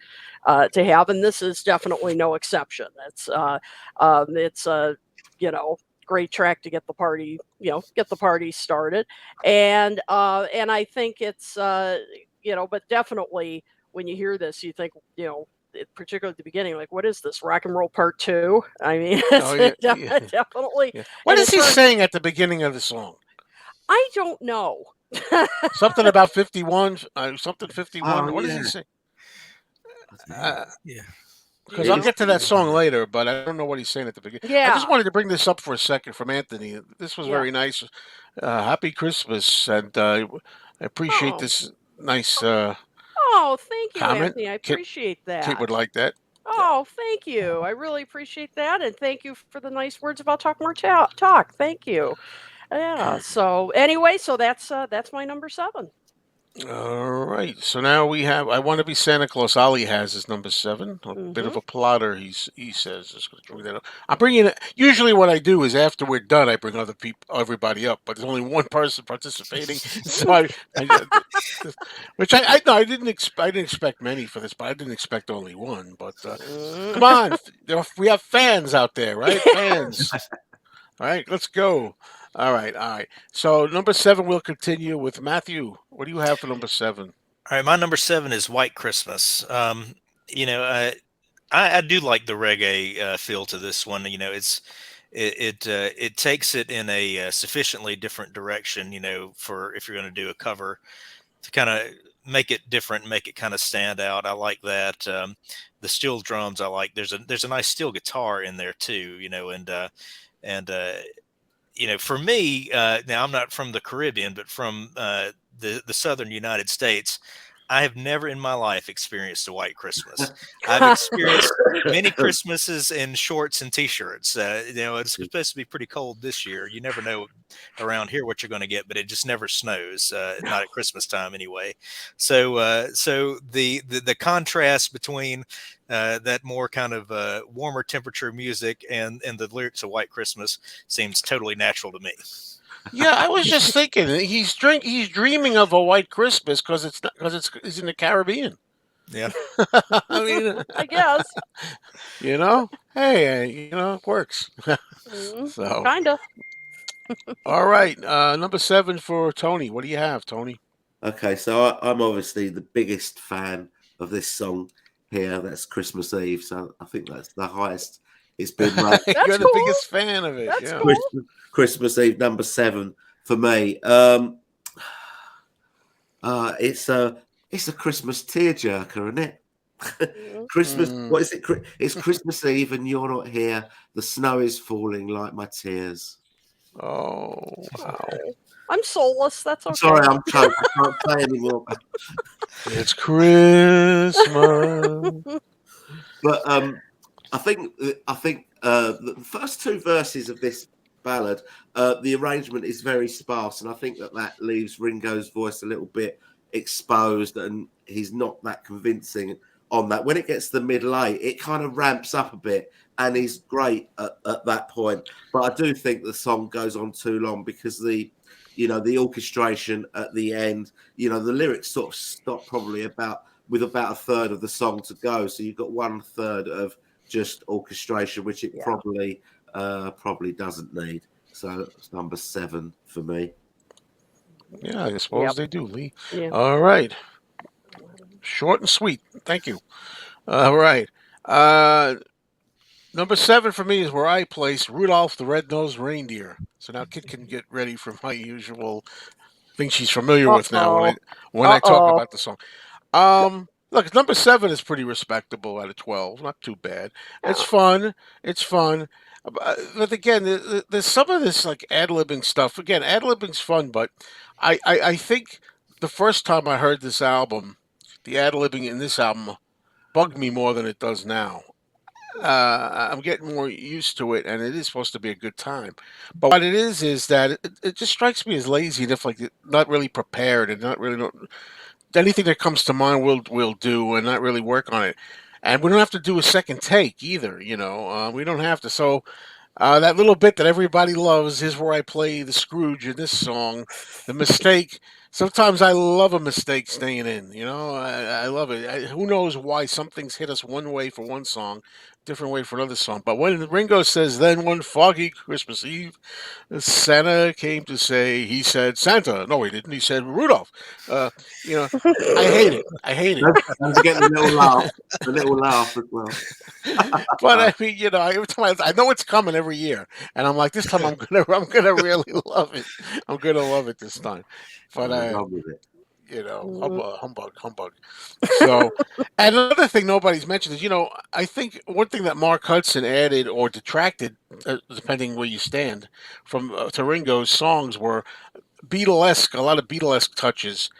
B: to have. And this is definitely no exception. It's great track to get the party started. And I think it's but definitely when you hear this, you think, particularly at the beginning, like, what is this, rock and roll part 2? I mean,
A: Oh, yeah, yeah,
B: definitely.
A: yeah. What is he saying at the beginning of the song?
B: I don't know.
A: Something about 51, something 51.
D: Oh,
A: What does
D: yeah.
A: he say?
C: Yeah.
A: Because I'll get to that song later, but I don't know what he's saying at the beginning. I
B: Yeah.
A: just wanted to bring this up for a second from Anthony. This was
B: Yeah.
A: very nice. Happy Christmas, and I appreciate
B: Oh.
A: this nice
B: Oh, thank you,
A: comment.
B: Anthony. I
A: Kit,
B: appreciate that.
A: Kit would like that.
B: Oh, thank you. I really appreciate that, and thank you for the nice words about Talk More Talk. Thank you. Yeah. So anyway, so that's my number 7.
A: All right. So now we have I Want to Be Santa Claus. Ollie has his number 7. A bit of a plotter, he says. Just gonna bring that up. I'm bringing it. Usually, what I do is after we're done, I bring everybody up. But there's only one person participating, so which I no, I didn't expect many for this, but I didn't expect only one. But come on, we have fans out there, right? Fans. All right, let's go. All right. So number 7, we'll continue with Matthew. What do you have for number 7?
C: All right, my number 7 is White Christmas. I do like the reggae feel to this one. It takes it in a sufficiently different direction. For if you're going to do a cover, to kind of make it different, make it kind of stand out. I like that. The steel drums, I like. There's a nice steel guitar in there too. For me, now I'm not from the Caribbean, but from the southern United States, I have never in my life experienced a white Christmas. I've experienced many Christmases in shorts and T-shirts. It's supposed to be pretty cold this year. You never know around here what you're going to get, but it just never snows, not at Christmas time anyway. So the contrast between that more kind of warmer temperature music and the lyrics of White Christmas seems totally natural to me.
A: Yeah, I was just thinking he's dreaming of a white Christmas because he's in the Caribbean.
C: Yeah.
A: I mean,
B: I guess.
A: Hey, it works. So
B: Kind of.
A: all right, number 7 for Tony. What do you have, Tony?
D: Okay, so I'm obviously the biggest fan of this song here. That's Christmas Eve, so I think that's the highest it's been ranked.
A: You're the biggest fan of it.
B: That's
A: yeah.
B: cool.
D: Christmas Eve, number 7 for me. It's a Christmas tearjerker, isn't it? Christmas. What is it? It's Christmas Eve, and you're not here. The snow is falling like my tears.
A: Oh, wow.
B: I'm soulless. That's okay.
D: Sorry, I'm choked. I can't say anymore.
A: It's Christmas.
D: But I think the first 2 verses of this ballad, the arrangement is very sparse, and I think that leaves Ringo's voice a little bit exposed, and he's not that convincing on that. When it gets to the middle 8, it kind of ramps up a bit, and he's great at that point. But I do think the song goes on too long because the orchestration at the end, the lyrics sort of stop probably about with about a third of the song to go. So you've got 1/3 of just orchestration, which it probably doesn't need. So it's number 7 for me.
A: Yeah, I suppose they do, Lee.
B: Yeah.
A: All right. Short and sweet. Thank you. All right. Uh, Number 7 for me is where I place Rudolph the Red-Nosed Reindeer. So now Kit can get ready for my usual thing she's familiar with now
B: Uh-oh.
A: when I talk
B: Uh-oh.
A: about the song. Look, number 7 is pretty respectable out of 12. Not too bad. It's
B: Yeah.
A: fun. It's fun. But again, there's some of this like ad-libbing stuff. Again, ad-libbing's fun, but I think the first time I heard this album, the ad-libbing in this album bugged me more than it does now. I'm getting more used to it, and it is supposed to be a good time. But what it is that it just strikes me as lazy and if like not really prepared and not really anything that comes to mind we'll do and not really work on it. And we don't have to do a second take either. We don't have to. So that little bit that everybody loves is where I play the Scrooge in this song, the mistake. Sometimes I love a mistake staying in. I love it. Who knows why some things hit us one way for one song, different way for another song. But when Ringo says, "Then one foggy Christmas Eve, Santa came to say," he said Santa. No, he didn't. He said Rudolph. You know, I hate it. I hate it.
D: Don't forget the little laugh as well.
A: But I mean, every time I know it's coming every year, and I'm like, this time I'm gonna really love it. I'm gonna love it this time. But
D: Run with it.
A: humbug. So, and another thing nobody's mentioned is, I think one thing that Mark Hudson added or detracted, depending where you stand, from to Ringo's songs were Beatlesque, a lot of Beatlesque touches.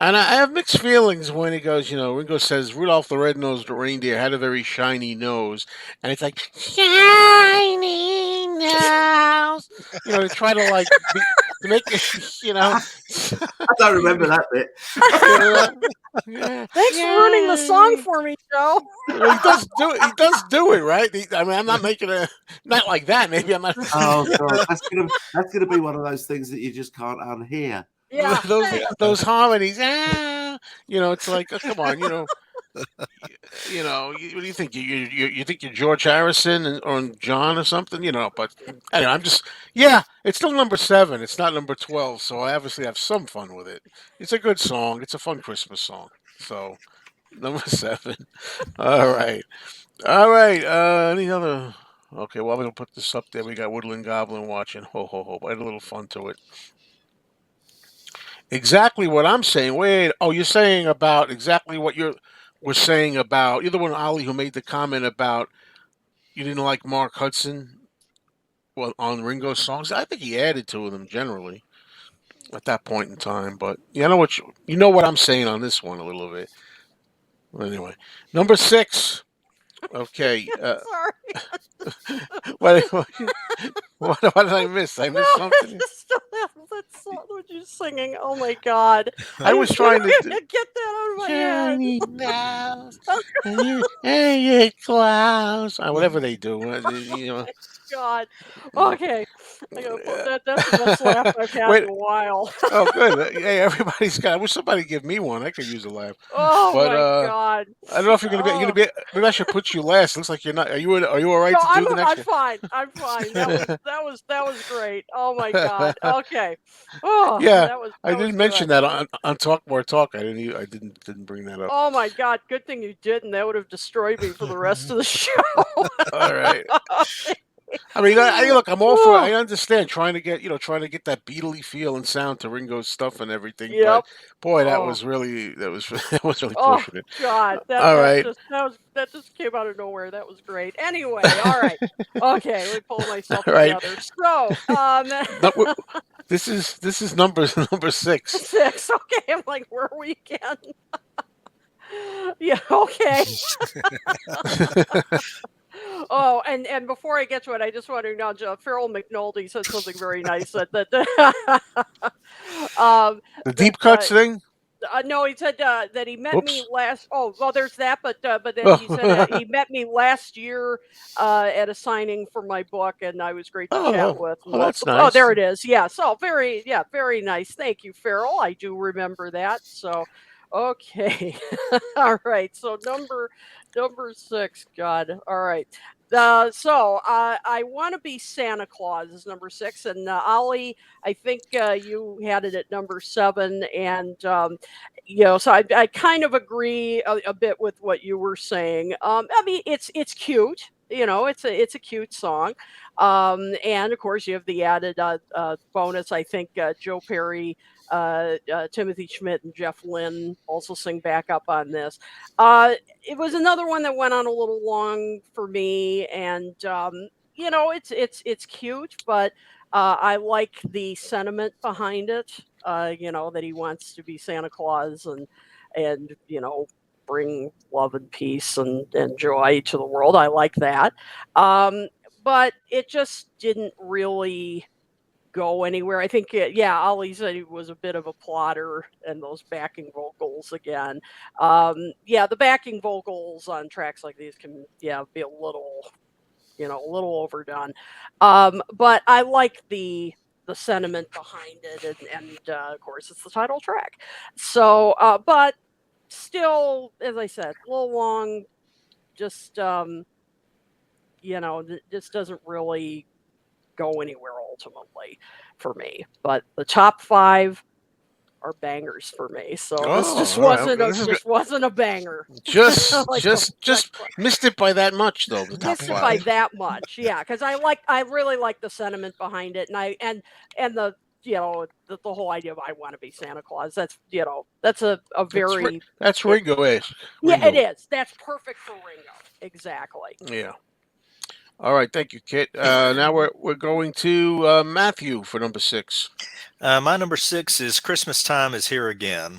A: And I have mixed feelings when he goes, Ringo says Rudolph the Red-Nosed Reindeer had a very shiny nose. And it's like, shiny nose. To try to like, to make it,
D: I don't remember that bit.
B: Thanks for ruining the song for me, Joe.
A: Well, he does do it. He does do it, right? I mean, I'm not making not like that. Maybe I'm not.
D: Oh God, that's gonna be one of those things that you just can't unhear.
B: Yeah.
A: those harmonies. It's like, come on, what do you think? You think you're George Harrison or John or something? But anyway, it's still number 7. It's not number 12. So I obviously have some fun with it. It's a good song. It's a fun Christmas song. So number 7. All right. Any other? Okay. Well, I'm gonna put this up there. We got Woodland Goblin watching. Ho ho ho! Add a little fun to it. Exactly what I'm saying. Wait. Oh, you're saying about exactly what we're saying about. You're the one, Ollie, who made the comment about you didn't like Mark Hudson, well, on Ringo's songs. I think he added to them generally at that point in time. But yeah, I know you know what I'm saying on this one a little bit. Anyway, number 6. Okay.
B: Sorry.
A: What did I miss? I missed something.
B: That's what you're singing. Oh my God!
A: I was trying to
B: get that out of my head.
A: Johnny Mouse, hey, CLAUS, whatever they do.
B: God. Okay. I gotta put that. That's the best laugh I've had
A: Wait.
B: in a while.
A: Oh, good. Hey, everybody's got. I wish somebody give me one. I could use a laugh.
B: Oh
A: But
B: my God.
A: I don't know if you're gonna be. You're gonna be. Maybe I should put you last. Looks like you're not. Are you all right to do the next?
B: I'm fine. I'm fine. That was great. Oh my God. Okay. Oh
A: Yeah,
B: that was.
A: I didn't mention
B: good.
A: that on Talk More Talk. I didn't bring that up.
B: Oh my God. Good thing you didn't. That would have destroyed me for the rest of the show.
A: All right. I mean, look, I'm all for. I understand trying to get that Beatley feel and sound to Ringo's stuff and everything.
B: Yep.
A: But boy, that
B: Oh.
A: was really really
B: Oh
A: pushing it.
B: God,
A: All right.
B: that just came out of nowhere. That was great. Anyway, all right. Okay, let me pull myself
A: All right.
B: together. So,
A: this is number 6.
B: 6. Okay, I'm like, where are we again? Yeah. Okay. Oh, and before I get to it, I just want to acknowledge Farrell McNulty said something very nice that
A: The deep cuts thing.
B: no, he said that he met me
A: Oops.
B: last. Oh, well, there's that, but then he said he met me last year at a signing for my book, and I was great to chat with.
A: Oh, that's
B: Oh,
A: nice.
B: there it is. Yeah, so very nice. Thank you, Farrell. I do remember that. So, Okay. All right. So number six. God. All right. I want to be Santa Claus is number six, and Ollie, I think you had it at number seven, and so I kind of agree a bit with what you were saying. I mean, it's cute. It's a cute song, and of course you have the added bonus. I think Joe Perry, Timothy Schmidt, and Jeff Lynne also sing back up on this. It was another one that went on a little long for me, and it's cute, but I like the sentiment behind it. That he wants to be Santa Claus and bring love and peace and joy to the world. I like that, but it just didn't really go anywhere. I think, yeah, Ali said he was a bit of a plotter, and those backing vocals again. Yeah, the backing vocals on tracks like these can, yeah, be a little overdone. But I like the sentiment behind it, and of course, it's the title track. So, but still, as I said, a little long. Just just doesn't really go anywhere ultimately for me. But the top five are bangers for me. So this
A: Oh,
B: just
A: all right.
B: wasn't
A: Okay,
B: a
A: this is good.
B: just wasn't a banger.
A: Just,
B: Like the
A: just,
B: next
A: just
B: one.
A: missed it by that much, though. The top
B: Missed it by
A: five.
B: that much, yeah, because I really like the sentiment behind it, and the the whole idea of I want to be Santa Claus. That's a very
A: That's
B: it,
A: Ringo-esque.
B: yeah, it
A: Ringo.
B: is. That's perfect for Ringo. Exactly.
A: Yeah. All right. Thank you, Kit. Now we're going to Matthew for number six.
C: My number six is "Christmas Time Is Here Again."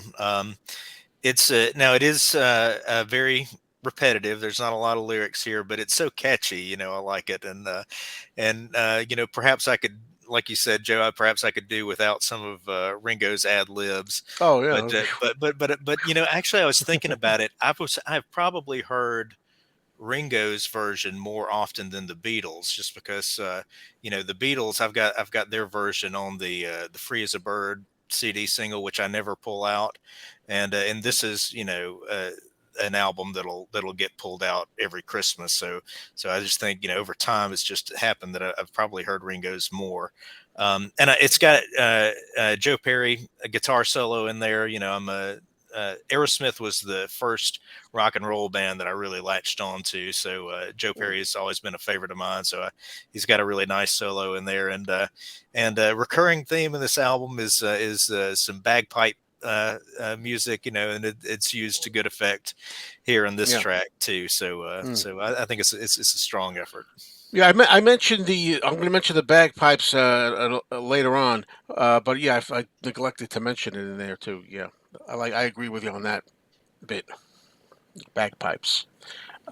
C: It's now it is very repetitive. There's not a lot of lyrics here, but it's so catchy. I like it, and perhaps I could, like you said, Joe, perhaps I could do without some of Ringo's ad libs.
A: Oh
C: But
A: yeah.
C: actually, I was thinking about it. I've probably heard Ringo's version more often than the Beatles, just because the Beatles. I've got their version on the Free as a Bird CD single, which I never pull out, and this is an album that'll get pulled out every Christmas. So I just think over time it's just happened that I've probably heard Ringo's more. It's got Joe Perry a guitar solo in there. Aerosmith was the first rock and roll band that I really latched on to. So Joe Perry has always been a favorite of mine. So he's got a really nice solo in there, and recurring theme in this album is some bagpipe music, and it's used to good effect here in this
A: Yeah.
C: track too. So I think it's a strong effort.
A: Yeah, I mentioned I'm going to mention the bagpipes later on, but yeah, I neglected to mention it in there too. Yeah, I agree with you on that bit. Bagpipes.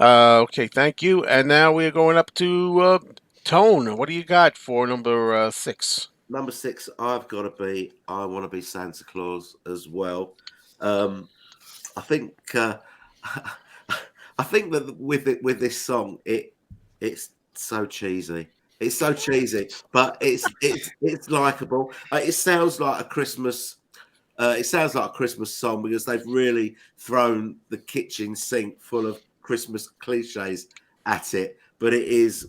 A: Okay, thank you. And now we're going up to Tone. What do you got for number six?
D: Number six, I've got to be. I want to be Santa Claus as well. I think. I think that with this song, it's so cheesy. It's so cheesy, but it's likable. It sounds like a Christmas. It sounds like a Christmas song because they've really thrown the kitchen sink full of Christmas cliches at it. But it is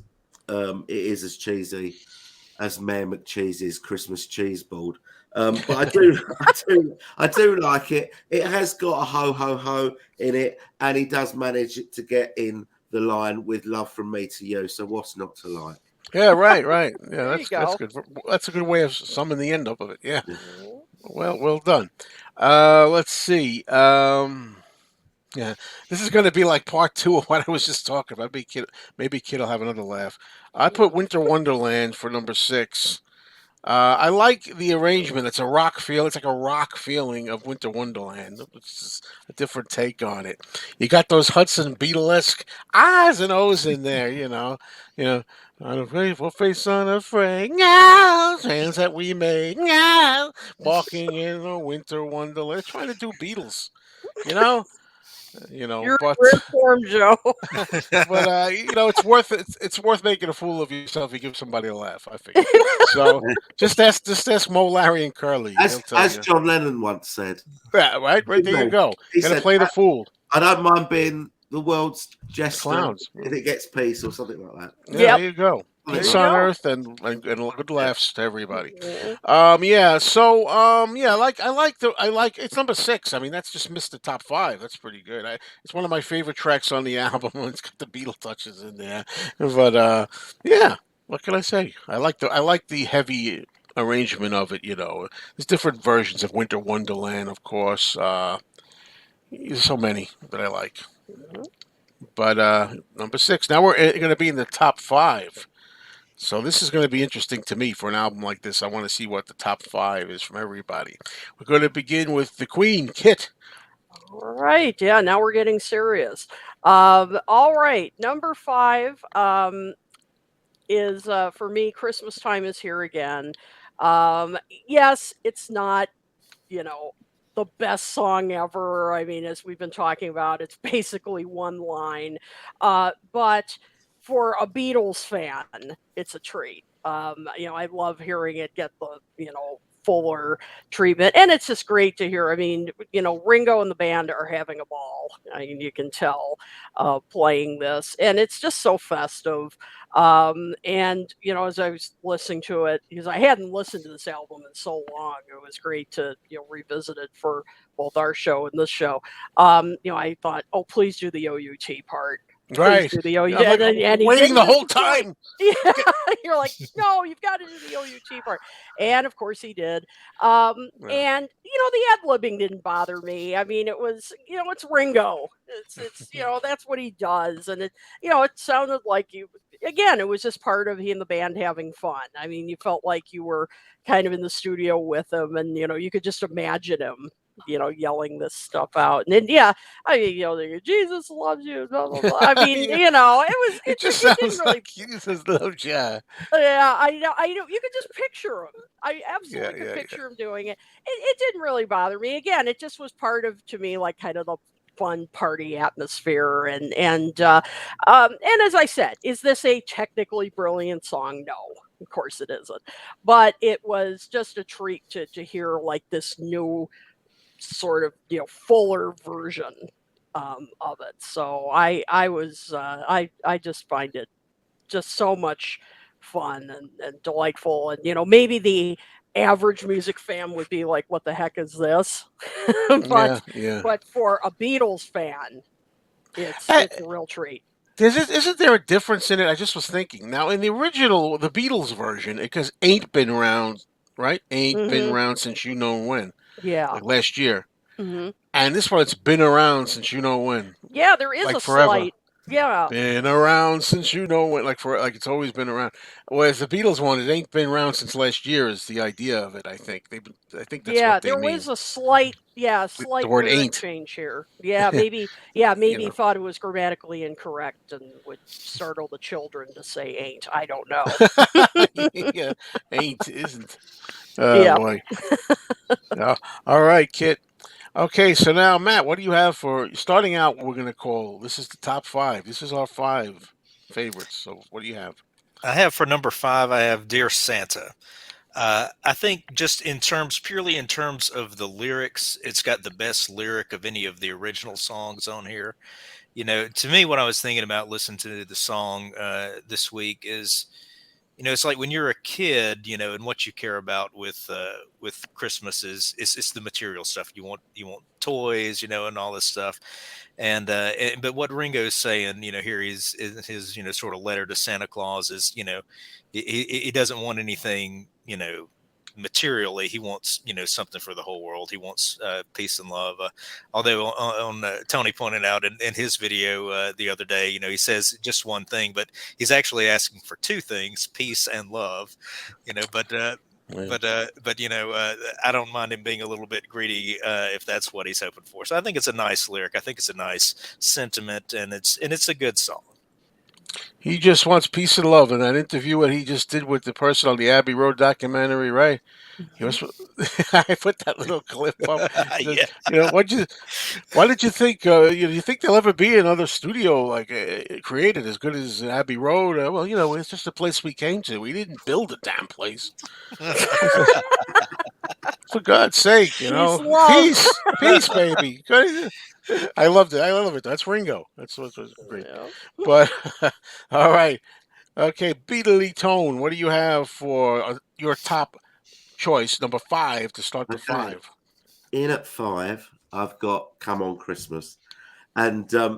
D: as cheesy as Mayor McCheese's Christmas cheese board. But I do like it. It has got a ho ho ho in it, and he does manage to get in the line with "Love from me to you." So what's not to like?
A: Yeah, right. Yeah,
B: There you
A: that's
B: go.
A: good. That's a good way of summing the end up of it. Yeah,
B: Mhm.
A: well done. Let's see. Yeah, this is going to be like part two of what I was just talking about. Maybe Kid will have another laugh. I put Winter Wonderland for number six. I like the arrangement. It's a rock feel. It's like a rock feeling of Winter Wonderland. It's just a different take on it. You got those Hudson Beatlesque I's and O's in there. You know. Unafraid, face unafraid. Meow, hands that we made. Meow, walking in a winter wonderland. Trying to do Beatles. You know.
B: You're in
A: but
B: rare form, Joe.
A: it's worth it. It's worth making a fool of yourself if you give somebody a laugh. I figure. So just ask Mo, Larry, and Curly. They'll tell
D: As
A: you.
D: John Lennon once said,
A: Yeah, right there you go.
D: he
A: Gotta
D: said,
A: play the fool.
D: I don't mind being the world's
A: It's
D: jester
A: clowns.
D: if it gets peace or something like that.
A: Yeah, there
B: Yep.
A: you go.
B: There
A: Peace
B: you
A: on
B: go.
A: earth and good
D: Yeah.
A: laughs to everybody.
B: Mhm.
A: Yeah. So yeah, I like it's number 6. I mean, that's just missed the top 5. That's pretty good. It's one of my favorite tracks on the album. It's got the Beatle touches in there. But yeah, what can I say? I like the heavy arrangement of it. There's different versions of Winter Wonderland, of course. There's so many that I like.
B: Mhm.
A: But number 6. Now we're going to be in the top 5. So this is going to be interesting to me for an album like this. I want to see what the top 5 is from everybody. We're going to begin with the Queen, Kit.
B: All right. Yeah. Now we're getting serious. All right. Number 5 is for me. Christmas Time Is Here Again. Yes, it's not you know, the best song ever. I mean, as we've been talking about, it's basically one line. But for a Beatles fan, it's a treat. I love hearing it get the, fuller treatment. And it's just great to hear. I mean, Ringo and the band are having a ball. I mean, you can tell playing this. And it's just so festive. And as I was listening to it, because I hadn't listened to this album in so long, it was great to revisit it for both our show and this show. I thought, oh, please do the OUT part. Please
A: Right.
B: do the OUT,
A: I'm like
B: and he
A: waiting
B: didn't
A: the whole
B: disappoint.
A: time.
B: Yeah, you're like, no, you've got to do the OUT part, and of course he did.
A: Yeah.
B: And the ad libbing didn't bother me. I mean, it was it's Ringo. It's that's what he does, and it sounded like you again. It was just part of he and the band having fun. I mean, you felt like you were kind of in the studio with him, and you could just imagine him. Yelling this stuff out, and then I mean, Jesus loves you, blah blah blah. I mean,
A: Yeah. It just
B: it didn't
A: sounds
B: really.
A: like Jesus loves you.
B: Yeah, I know. You could just picture him. I
A: Yeah,
B: absolutely could
A: yeah,
B: picture him doing it. It didn't really bother me. Again, it just was part of to me like kind of the fun party atmosphere and as I said, is this a technically brilliant song? No, of course it isn't. But it was just a treat to hear like this new sort of fuller version of it. So I just find it just so much fun and delightful. And maybe the average music fan would be like, "What the heck is this?"
A: yeah,
B: but
A: yeah.
B: but for a Beatles fan, it's
A: Uh,
B: it's a real treat.
A: isn't there a difference in it? I just was thinking. Now, in the original, the Beatles version, because ain't been around, right? Ain't been
B: Hmm.
A: around since you know when,
B: Yeah.
A: like last year.
B: Hmm.
A: And this one, it's been around since you know when,
B: Yeah, there is
A: like
B: a
A: forever.
B: slight. Yeah.
A: Been around since you know when, like it's always been around. Whereas the Beatles one, it ain't been around since last year. Is the idea of it? I think that's
B: Yeah,
A: what they
B: there
A: mean.
B: was a slight,
A: The
B: slight
A: word
B: lyric
A: ain't,
B: change here. Yeah, maybe
A: you
B: he thought it was grammatically incorrect and would startle the children to say ain't. I don't know.
A: know. Yeah, ain't isn't. Oh
B: Yeah.
A: boy. Uh, all right, Kit. Okay, so now Matt, what do you have for starting out? What we're gonna call this is the top 5. This is our 5 favorites. So what do you have?
C: I have for number 5, I have Dear Santa. I think just purely in terms of the lyrics, it's got the best lyric of any of the original songs on here. To me, what I was thinking about listening to the song this week is, it's like when you're a kid, and what you care about with Christmas is it's the material stuff. You want toys, and all this stuff. But what Ringo's saying, here he's in his sort of letter to Santa Claus is, he doesn't want anything, materially. He wants something for the whole world. He wants peace and love. Although Tony pointed out in his video the other day, he says just one thing, but he's actually asking for two things: peace and love. But
A: Yeah.
C: I don't mind him being a little bit greedy if that's what he's hoping for. So I think it's a nice lyric. I think it's a nice sentiment, and it's a good song.
A: He just wants peace and love. In that interview what he just did with the person on the Abbey Road documentary, right? He
B: Mhm.
A: was. I put that little clip up. Says,
C: Yeah.
A: why did you think? You think there'll ever be another studio like created as good as Abbey Road? Well, it's just a place we came to. We didn't build a damn place. For God's sake,
B: Peace, love.
A: peace, peace, baby. I loved it. I love it. That's Ringo. That's great.
B: Yeah.
A: But all right, okay, Beatly Tone. What do you have for your top choice, number 5 to start the
D: Okay.
A: 5?
D: In at 5, I've got "Come On Christmas," and uh,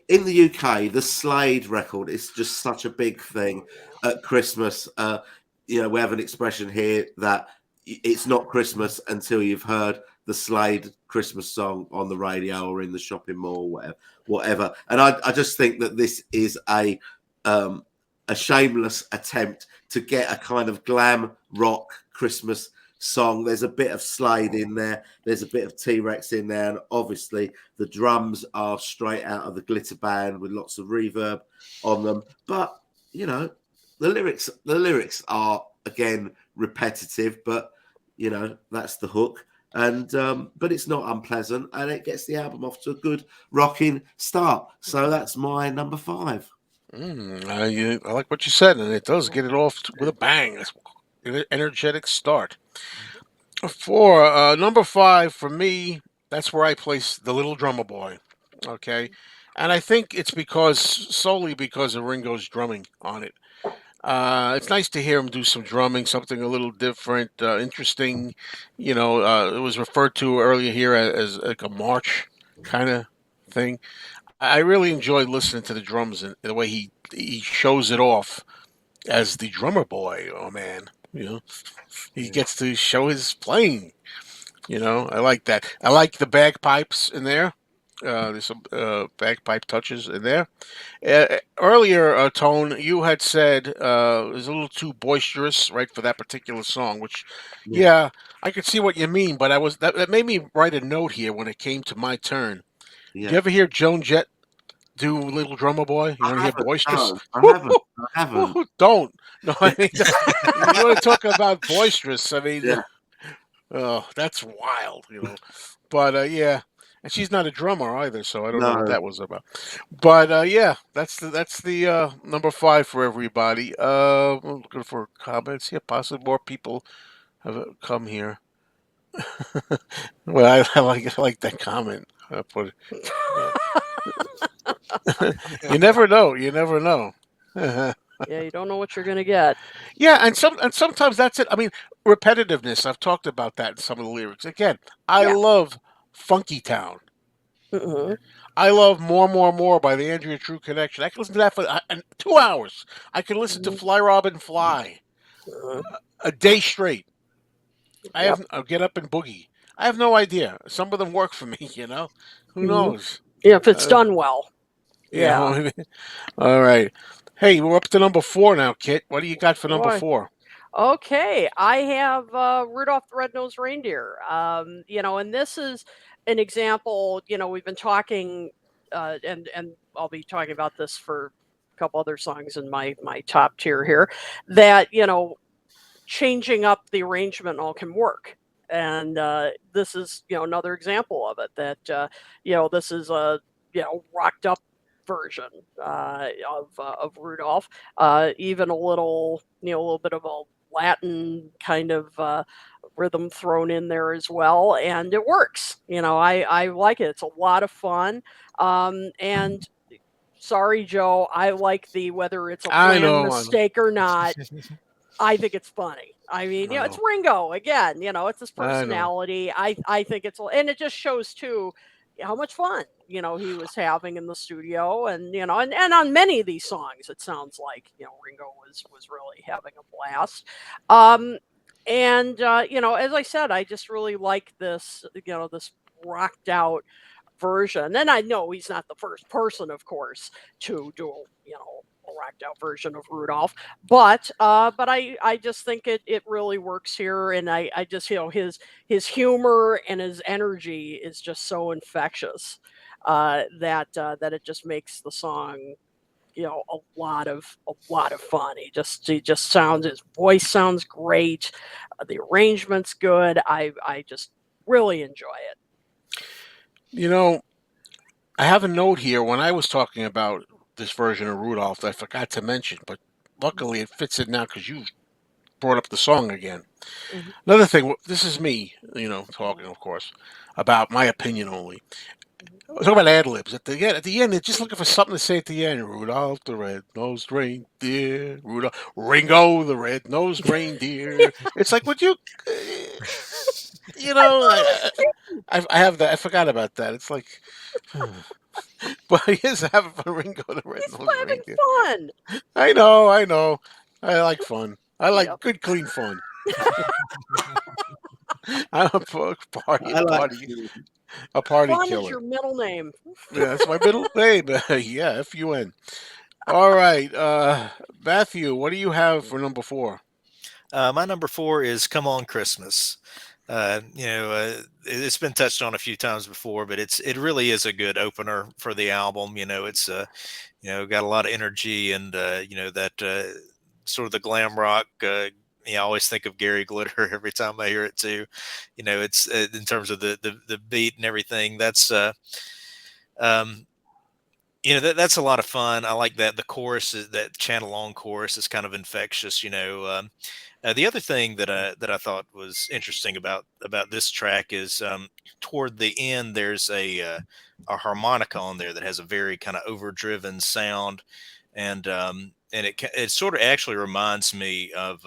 D: in the UK, the Slade record is just such a big thing at Christmas. We have an expression here that it's not Christmas until you've heard the Slade Christmas song on the radio or in the shopping mall, whatever. And I just think that this is um, a shameless attempt to get a kind of glam rock Christmas song. There's a bit of Slade in there. There's a bit of T-Rex in there, and obviously the drums are straight out of the Glitter Band with lots of reverb on them. But the lyrics are again repetitive, but that's the hook. And but it's not unpleasant, and it gets the album off to a good rocking start. So that's my number 5.
A: I like what you said, and it does get it off with a bang. It's an energetic start. For number 5 for me, that's where I place the Little Drummer Boy. Okay, and I think it's solely because of Ringo's drumming on it. It's nice to hear him do some drumming, something a little different, interesting. It was referred to earlier here as like a march kind of thing. I really enjoyed listening to the drums and the way he shows it off as the drummer boy. Oh man, he
D: Yeah,
A: gets to show his playing. I like that. I like the bagpipes in there. There's some bagpipe touches in there. Earlier, Tone, you had said it was a little too boisterous, right, for that particular song. Which,
D: yeah,
A: yeah, I could see what you mean, but that made me write a note here when it came to my turn. Do you
D: yeah.
A: ever hear Joan Jett do "Little Drummer Boy"? You
D: I
A: want to hear
D: haven't.
A: boisterous?
D: No, I haven't.
A: Woo-hoo,
D: I haven't.
A: woo-hoo, don't. No, I mean, you want to talk about boisterous? I mean,
D: Yeah.
A: oh, that's wild. But yeah, and she's not a drummer either, so I don't know what
D: No.
A: that was about. But yeah, that's the number 5 for everybody. I'm looking for comments here. Possibly more people have come here. Well, I like that comment. I put it. You never know. You never know.
B: Yeah, you don't know what you're gonna get.
A: Yeah, and sometimes that's it. I mean, repetitiveness. I've talked about that in some of the lyrics. Again, I
B: Yeah.
A: love Funky Town.
B: Hmm.
A: I love More, More, More by the Andrea True Connection. I can listen to that for 2 hours. I can listen to
B: Hmm.
A: Fly Robin Fly a day straight.
B: Yep.
A: I'll get up and boogie. I have no idea. Some of them work for me. Who
B: Hmm.
A: knows?
B: Yeah, if it's
A: Uh,
B: done well.
A: yeah.
B: Yeah.
A: All right. Hey, we're up to number 4 now, Kit. What do you got for number
B: Boy.
A: 4?
B: Okay, I have Rudolph the Red-Nosed Reindeer. And this is an example. We've been talking, and I'll be talking about this for a couple other songs in my top tier here. That changing up the arrangement all can work. And this is another example of it. That this is a rocked up version of Rudolph. Even a little bit of a Latin kind of rhythm thrown in there as well, and it works. I like it. It's a lot of fun. And sorry, Joe, I like the whether it's a
A: I
B: planned
A: know. I know.
B: mistake or not. I think it's funny. I mean,
A: I
B: it's
A: know.
B: Ringo again. It's his
A: I know.
B: personality. I think and it just shows too how much fun he was having in the studio, and on many of these songs, it sounds like Ringo was really having a blast. Um, and as I said, I just really like this rocked out version. And I know he's not the first person, of course, to do a rocked out version of Rudolph, but I just think it really works here, and I just his humor and his energy is just so infectious that it just makes the song a lot of fun. He just sounds his voice sounds great. The arrangement's good. I just really enjoy it.
A: You know, I have a note here when I was talking about this version of Rudolph that I forgot to mention, but luckily it fits in now because you brought up the song again.
B: Mhm.
A: Another thing, this is me,
B: Mhm.
A: talking, of course, about my opinion only.
B: Mhm.
A: Talk about ad libs at the end. They're just looking for something to say at the end. Rudolph the red-nosed reindeer, Rudolph, Ringo the red-nosed reindeer. It's like, would you, uh, you
B: I
A: know,
B: thought it was cute.
A: I have that. I forgot about that. It's like, but he is having fun. Ringo the
B: He's
A: red-nosed reindeer.
B: having fun.
A: I know, I know. I like fun. I
B: Yeah.
A: like good, clean fun. I'm
D: I like
A: a party
B: Fun is
A: killer.
B: your middle name.
A: Yeah, that's my middle name. Yeah, FUN. All right, Matthew, what do you have for number four?
C: My number four is "Come On Christmas." It's been touched on a few times before, but it really is a good opener for the album. It's got a lot of energy and that sort of the glam rock. I always think of Gary Glitter every time I hear it too. It's in terms of the beat and everything. Um, that's a lot of fun. I like that the chorus is that chant along chorus is kind of infectious. The other thing that I thought was interesting about this track is toward the end there's a harmonica on there that has a very kind of overdriven sound, and it sort of actually reminds me of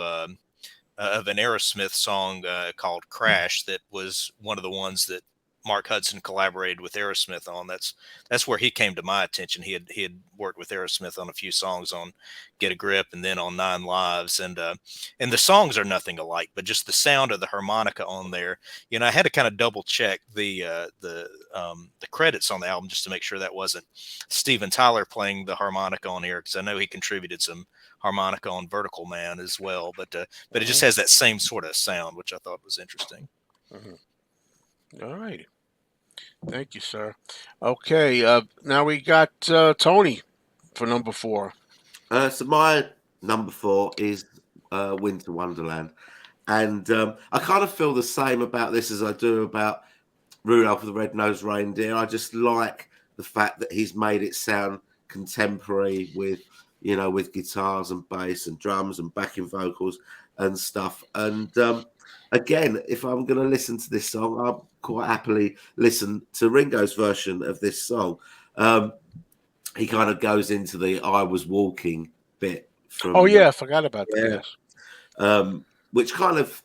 C: an Aerosmith song called "Crash" that was one of the ones that Mark Hudson collaborated with Aerosmith on. That's where he came to my attention. He had worked with Aerosmith on a few songs on "Get a Grip" and then on "Nine Lives," and the songs are nothing alike, but just the sound of the harmonica on there. I had to kind of double check the credits on the album just to make sure that wasn't Steven Tyler playing the harmonica on here, because I know he contributed some harmonica on Vertical Man as well, but it just
A: Mhm,
C: has that same sort of sound, which I thought was interesting.
A: mhm. All right, thank you, sir. Okay, now we got Tony for number four.
D: So my number four is Winter Wonderland, and I kind of feel the same about this as I do about Rudolph the Red-Nosed Reindeer. I just like the fact that he's made it sound contemporary with guitars and bass and drums and backing vocals and stuff. And again, if I'm going to listen to this song, I'll quite happily listen to Ringo's version of this song. Um, he kind of goes into the "I was walking" bit
A: Oh
D: from
A: yeah, I forgot about that.
D: yeah,
A: Yes.
D: which kind of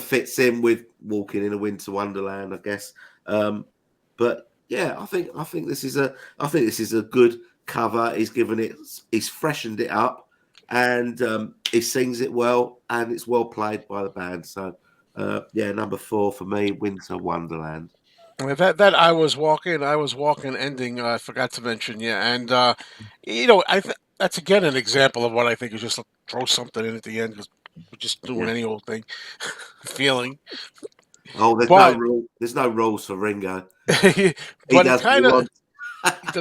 D: fits in with walking in a winter wonderland, I guess. But yeah, I think this is a good cover. He's freshened it up, and he sings it well, and it's well played by the band. So yeah, number four for me, Winter Wonderland.
A: That I was walking ending. I forgot to mention, yeah, and that's again an example of what I think is just throw something in at the end because we're just doing
D: Yeah.
A: any old thing, feeling.
D: Oh, there's no
A: But
D: rule. There's no rules for Ringo. He
A: but it
D: does what he
A: kind of
D: wants.
A: he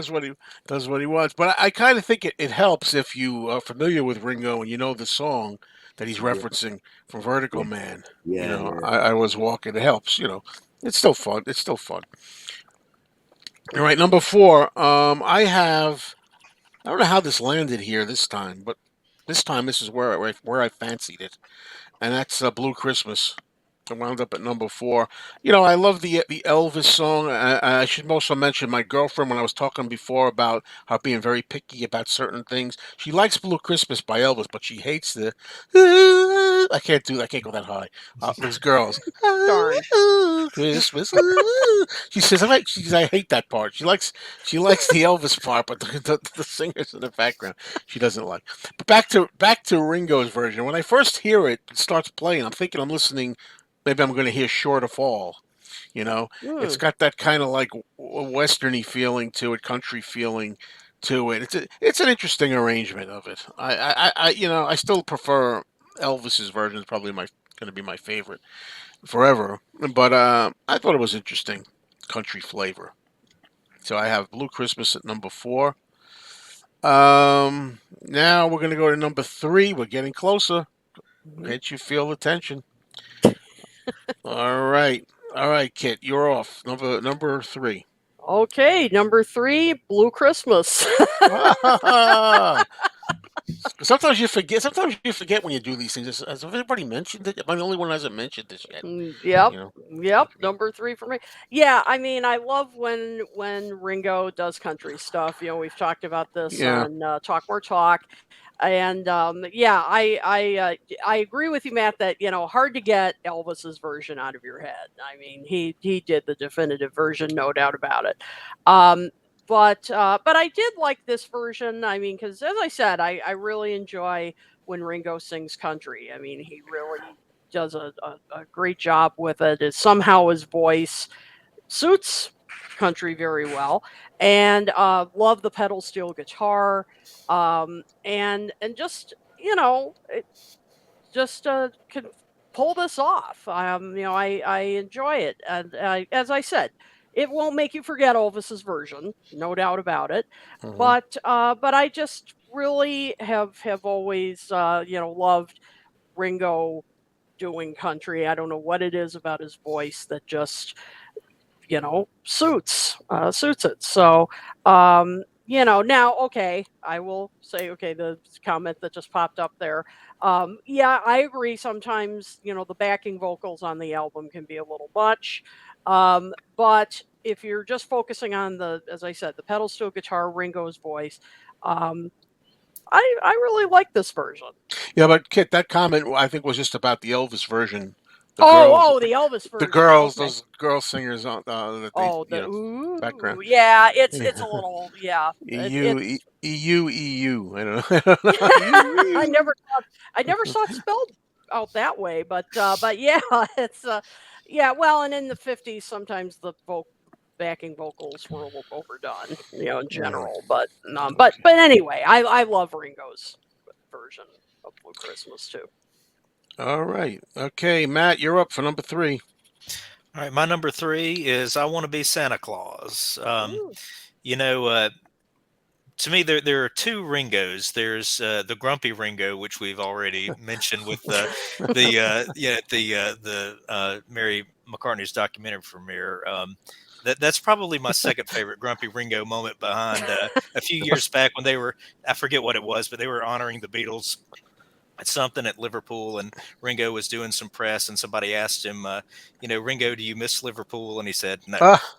A: does what he wants. But I kind of think it helps if you are familiar with Ringo and you know the song that he's
D: Yeah,
A: referencing from Vertical
D: yeah,
A: Man.
D: yeah, yeah.
A: I was walking. It helps. It's still fun. It's still fun. All right, number four. I don't know how this landed here this time, but this time this is where I fancied it, and that's Blue Christmas. I wound up at number four. I love the Elvis song. I should also mention my girlfriend when I was talking before about her being very picky about certain things. She likes Blue Christmas by Elvis, but she hates the. I can't do. I can't go that high. Those girls.
B: Darn.
A: Christmas. She says I hate that part. She likes the Elvis part, but the singers in the background she doesn't like. But back to Ringo's version. When I first hear it, it starts playing. I'm thinking I'm listening. Maybe I'm going to hear "Sure to Fall." It's
B: Mm.
A: got that kind of like westerny feeling to it, country feeling to it. It's an interesting arrangement of it. I still prefer Elvis's version. Is probably my going to be my favorite forever. But I thought it was interesting, country flavor. So I have Blue Christmas at number four. Now we're gonna go to number 3. We're getting closer.
B: Mhm.
A: Can't you feel the tension? All right. All right, Kit, you're off. Number 3.
B: Okay, number 3, Blue Christmas.
A: Sometimes you forget. Sometimes you forget when you do these things. Has everybody mentioned it? Am I the only one who hasn't mentioned this yet?
B: Yep.
A: You know.
B: Yep,
A: Okay.
B: number 3 for me. Yeah, I mean, I love when Ringo does country stuff. We've talked about this
A: Yeah.
B: on Talk More Talk, and yeah, I agree with you, Matt, that hard to get Elvis's version out of your head. I mean, he did the definitive version, no doubt about it. Um, but I did like this version. I mean, because as I said, I really enjoy when Ringo sings country. I mean, he really does a great job with it. Is somehow his voice suits country very well, and love the pedal steel guitar, and just just can pull this off. I enjoy it, and as I said, it won't make you forget Elvis's version, no doubt about it.
A: Hmm.
B: But I just really have always loved Ringo doing country. I don't know what it is about his voice that just suits it. So now, okay, I will say, okay, the comment that just popped up there, yeah, I agree. Sometimes the backing vocals on the album can be a little much, but if you're just focusing on as I said, the pedal steel guitar, Ringo's voice, um I really like this version.
A: Yeah, but Kit, that comment I think was just about the Elvis version. The
B: Oh,
A: girls,
B: the Elvis
A: the
B: version,
A: girls,
B: okay.
A: those girl singers on that they,
B: Oh, the
A: background.
B: ooh, yeah, it's a
A: Yeah.
B: little, yeah,
A: EU,
B: it's
A: EU, EU. I don't know. I don't know. EU,
B: I
A: EU.
B: never saw it spelled out that way, but yeah, it's yeah, well, and in the 50s sometimes the backing vocals were a little overdone, in
A: Yeah.
B: general, but
A: Okay.
B: but anyway, I love Ringo's version of Blue Christmas too.
A: All right. Okay, Matt, you're up for number 3.
C: All right, my number 3 is I Want to Be Santa Claus.
B: Ooh.
C: You know, to me, there are two Ringos. There's the grumpy Ringo, which we've already mentioned with the Mary McCartney's documentary premiere. That's probably my second favorite grumpy Ringo moment behind a few years back when they were, I forget what it was, but they were honoring the Beatles at something at Liverpool, and Ringo was doing some press, and somebody asked him, Ringo, do you miss Liverpool? And he said, no.
A: Ah,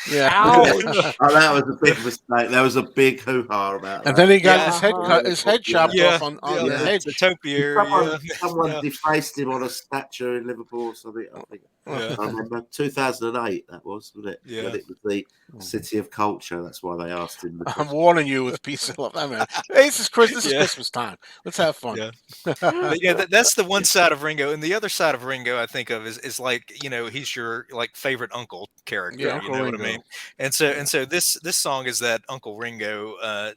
A: yeah.
C: You know?
B: Ouch.
D: Oh, that was a big mistake. There was a big hoo-ha about
A: And then
D: that.
A: he got
C: Yeah,
A: his head
B: Uh-huh.
A: cut, his head
D: Yeah,
A: chopped
C: yeah,
A: off on
C: yeah,
A: the
D: yeah.
C: the
A: hedge.
C: topiary,
D: Someone,
C: yeah,
D: someone
C: yeah,
D: defaced him on a statue in Liverpool or something. I think
C: yeah,
D: I remember 2008. That was, wasn't it? When
C: yeah.
D: it was the city of culture. That's why they asked him the
A: I'm
D: question.
A: warning you with peace and love. I mean, hey, this is Chris. This is
C: Yeah,
A: Christmas time. Let's have fun.
C: yeah. But yeah, that's the one side of Ringo, and the other side of Ringo I think of is like he's your like favorite uncle
A: Yeah,
C: character. You
A: Uncle
C: know what I mean?
A: Ringo.
C: And so this song is that Uncle Ringo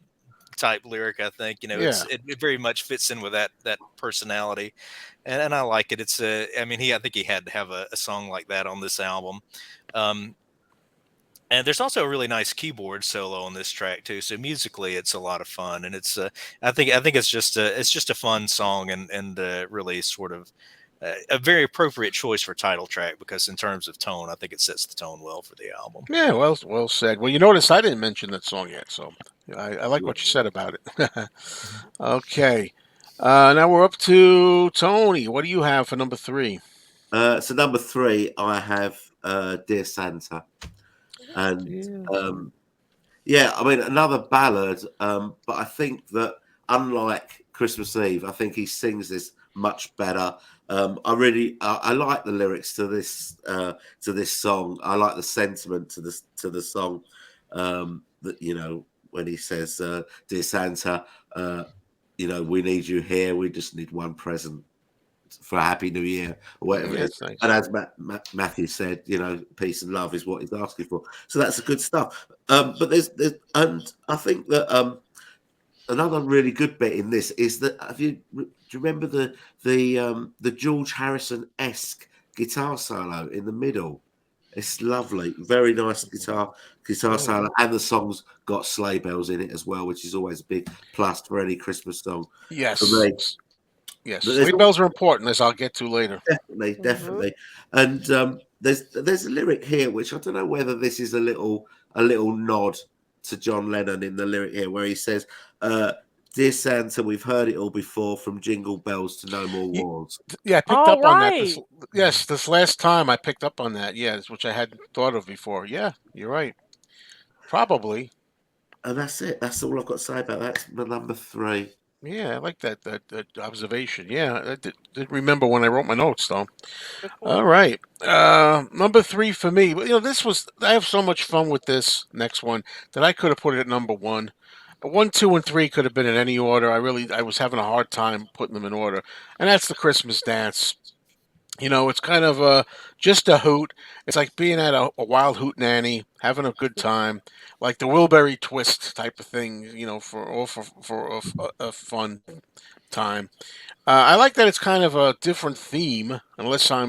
C: type lyric. I think
A: Yeah.
C: it very much fits in with that personality, and I like it. It's I mean I think he had to have a song like that on this album. Um, and there's also a really nice keyboard solo on this track too. So musically, it's a lot of fun, and it's I think it's just a fun song, and really sort of a very appropriate choice for title track because in terms of tone, I think it sets the tone well for the album.
A: Yeah. Well said. Well, you notice I didn't mention that song yet, so I like what you said about it.
C: Mhm.
A: Okay. Now we're up to Tony. What do you have for number 3?
D: So number 3, I have Dear Santa, and
A: Yeah.
D: yeah, I mean another ballad, but I think that unlike Christmas Eve, I think he sings this much better. I like the lyrics to this song. I like the sentiment to the song. That when he says, "Dear Santa, we need you here. We just need one present for a happy new year," or whatever it is.
A: That's
D: And
A: nice.
D: as Matthew said, peace and love is what he's asking for. So that's the good stuff. But and I think that another really good bit in this is that do you remember the George Harrison esque guitar solo in the middle? It's lovely, very nice guitar solo,
A: Mhm.
D: and the song's got sleigh bells in it as well, which is always a big plus for any Christmas song for
A: Yes.
D: me.
A: Yes.
D: But there's
A: Sleigh bells are important, as I'll get to later.
D: definitely,
B: Mhm.
D: definitely, and there's a lyric here which I don't know whether this is a little nod to John Lennon in the lyric here, where he says, "Dear Santa, we've heard it all before, from jingle bells to no more
A: Ye-
D: wars."
A: Yeah, I picked
B: Oh,
A: up on that. This
B: right.
A: yes, this last time I picked up on that. Yes, which I hadn't thought of before. Yeah, you're right. Probably.
D: And that's it. That's all I've got to say about that. That's my number three.
A: Yeah, I like that observation. Yeah, I did remember when I wrote my notes though.
B: Good
A: All
B: point.
A: right. Number three for me. Well, this was I have so much fun with this next one that I could have put it at number one. One, two, and three could have been in any order. I was having a hard time putting them in order, and that's the Christmas dance. It's kind of just a hoot. It's like being at a wild hoot nanny, having a good time, like the Wilbury Twist type of thing. For a fun time. I like that it's kind of a different theme, unless I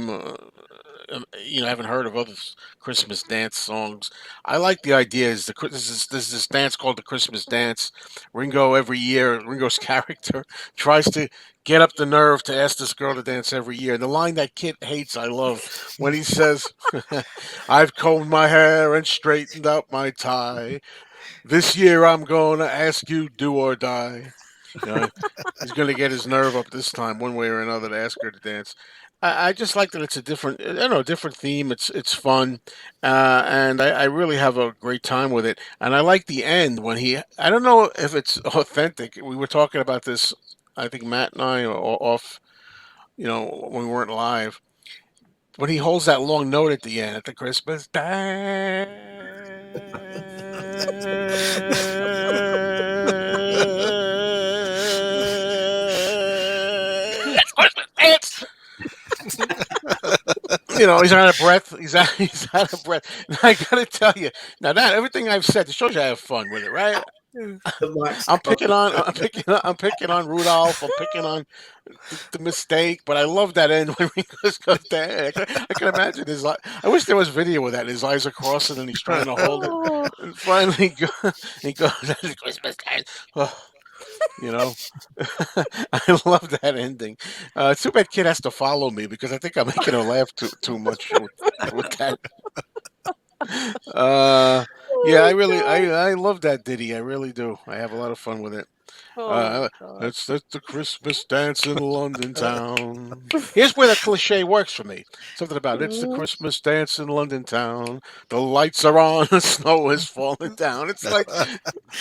A: haven't heard of other Christmas dance songs. I like the idea. This dance called the Christmas dance. Ringo's character tries to get up the nerve to ask this girl to dance every year. The line that Kit hates, I love when he says, "I've combed my hair and straightened out my tie. This year I'm going to ask you, do or die." You know, he's going to get his nerve up this time, one way or another, to ask her to dance. I just like that it's a different, different theme. It's fun, and I really have a great time with it. And I like the end when I don't know if it's authentic. We were talking about this, I think Matt and I, off, when we weren't live. When he holds that long note at the end, at the Christmas dance. That's Christmas dance. He's out of breath. He's out of breath. And I gotta tell you, now that everything I've said, it shows you I have fun with it, right?
D: The mic's
A: I'm
D: gone.
A: picking on, I'm picking on Rudolph. I'm picking on the mistake, but I love that end when Ringo goes down. I can imagine his eye. I wish there was video of that. His eyes are crossing and he's trying to hold it,
B: Oh.
A: and finally he goes, "That's Christmas time." Oh, you know, I love that ending. Too bad Kid has to follow me because I think I'm making her laugh too much with that. Uh, yeah,
B: Oh my god.
A: I love that ditty. I really do. I have a lot of fun with it.
B: Oh my
A: Uh,
B: god.
A: that's the Christmas dance in London town. Here's where the cliche works for me. Something about it's the
B: Mhm.
A: Christmas dance in London town. The lights are on, the snow is falling down. It's like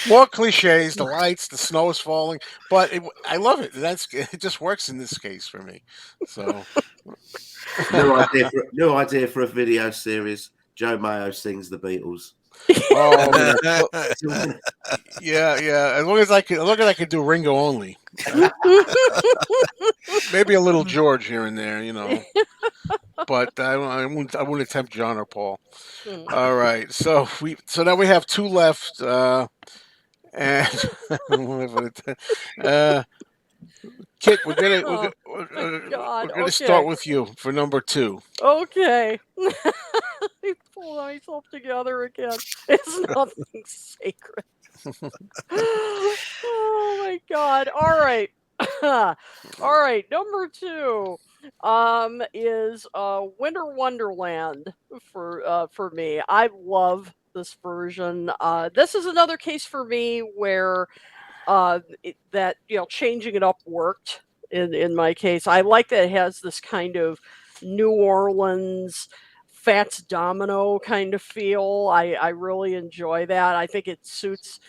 A: more cliches. The lights, the snow is falling, but I love it. It just works in this case for me. So,
D: New idea for a video series. Joe Mayo sings the Beatles.
A: oh yeah, well, yeah, yeah. As long as I can do Ringo only. Maybe a little George here and there, but I wouldn't attempt John or Paul.
B: Mm.
A: All right, so now we have two left, and uh, Kit,
B: Oh my
A: we're
B: god.
A: gonna start
B: Okay.
A: with you for number two.
B: Okay. I pulled myself together again. It's nothing sacred. Oh my god. All right. All right. Number two is Winter Wonderland for me. I love this version. This is another case for me where that changing it up worked in my case. I like that it has this kind of New Orleans Fats Domino kind of feel. I really enjoy that. I think it suits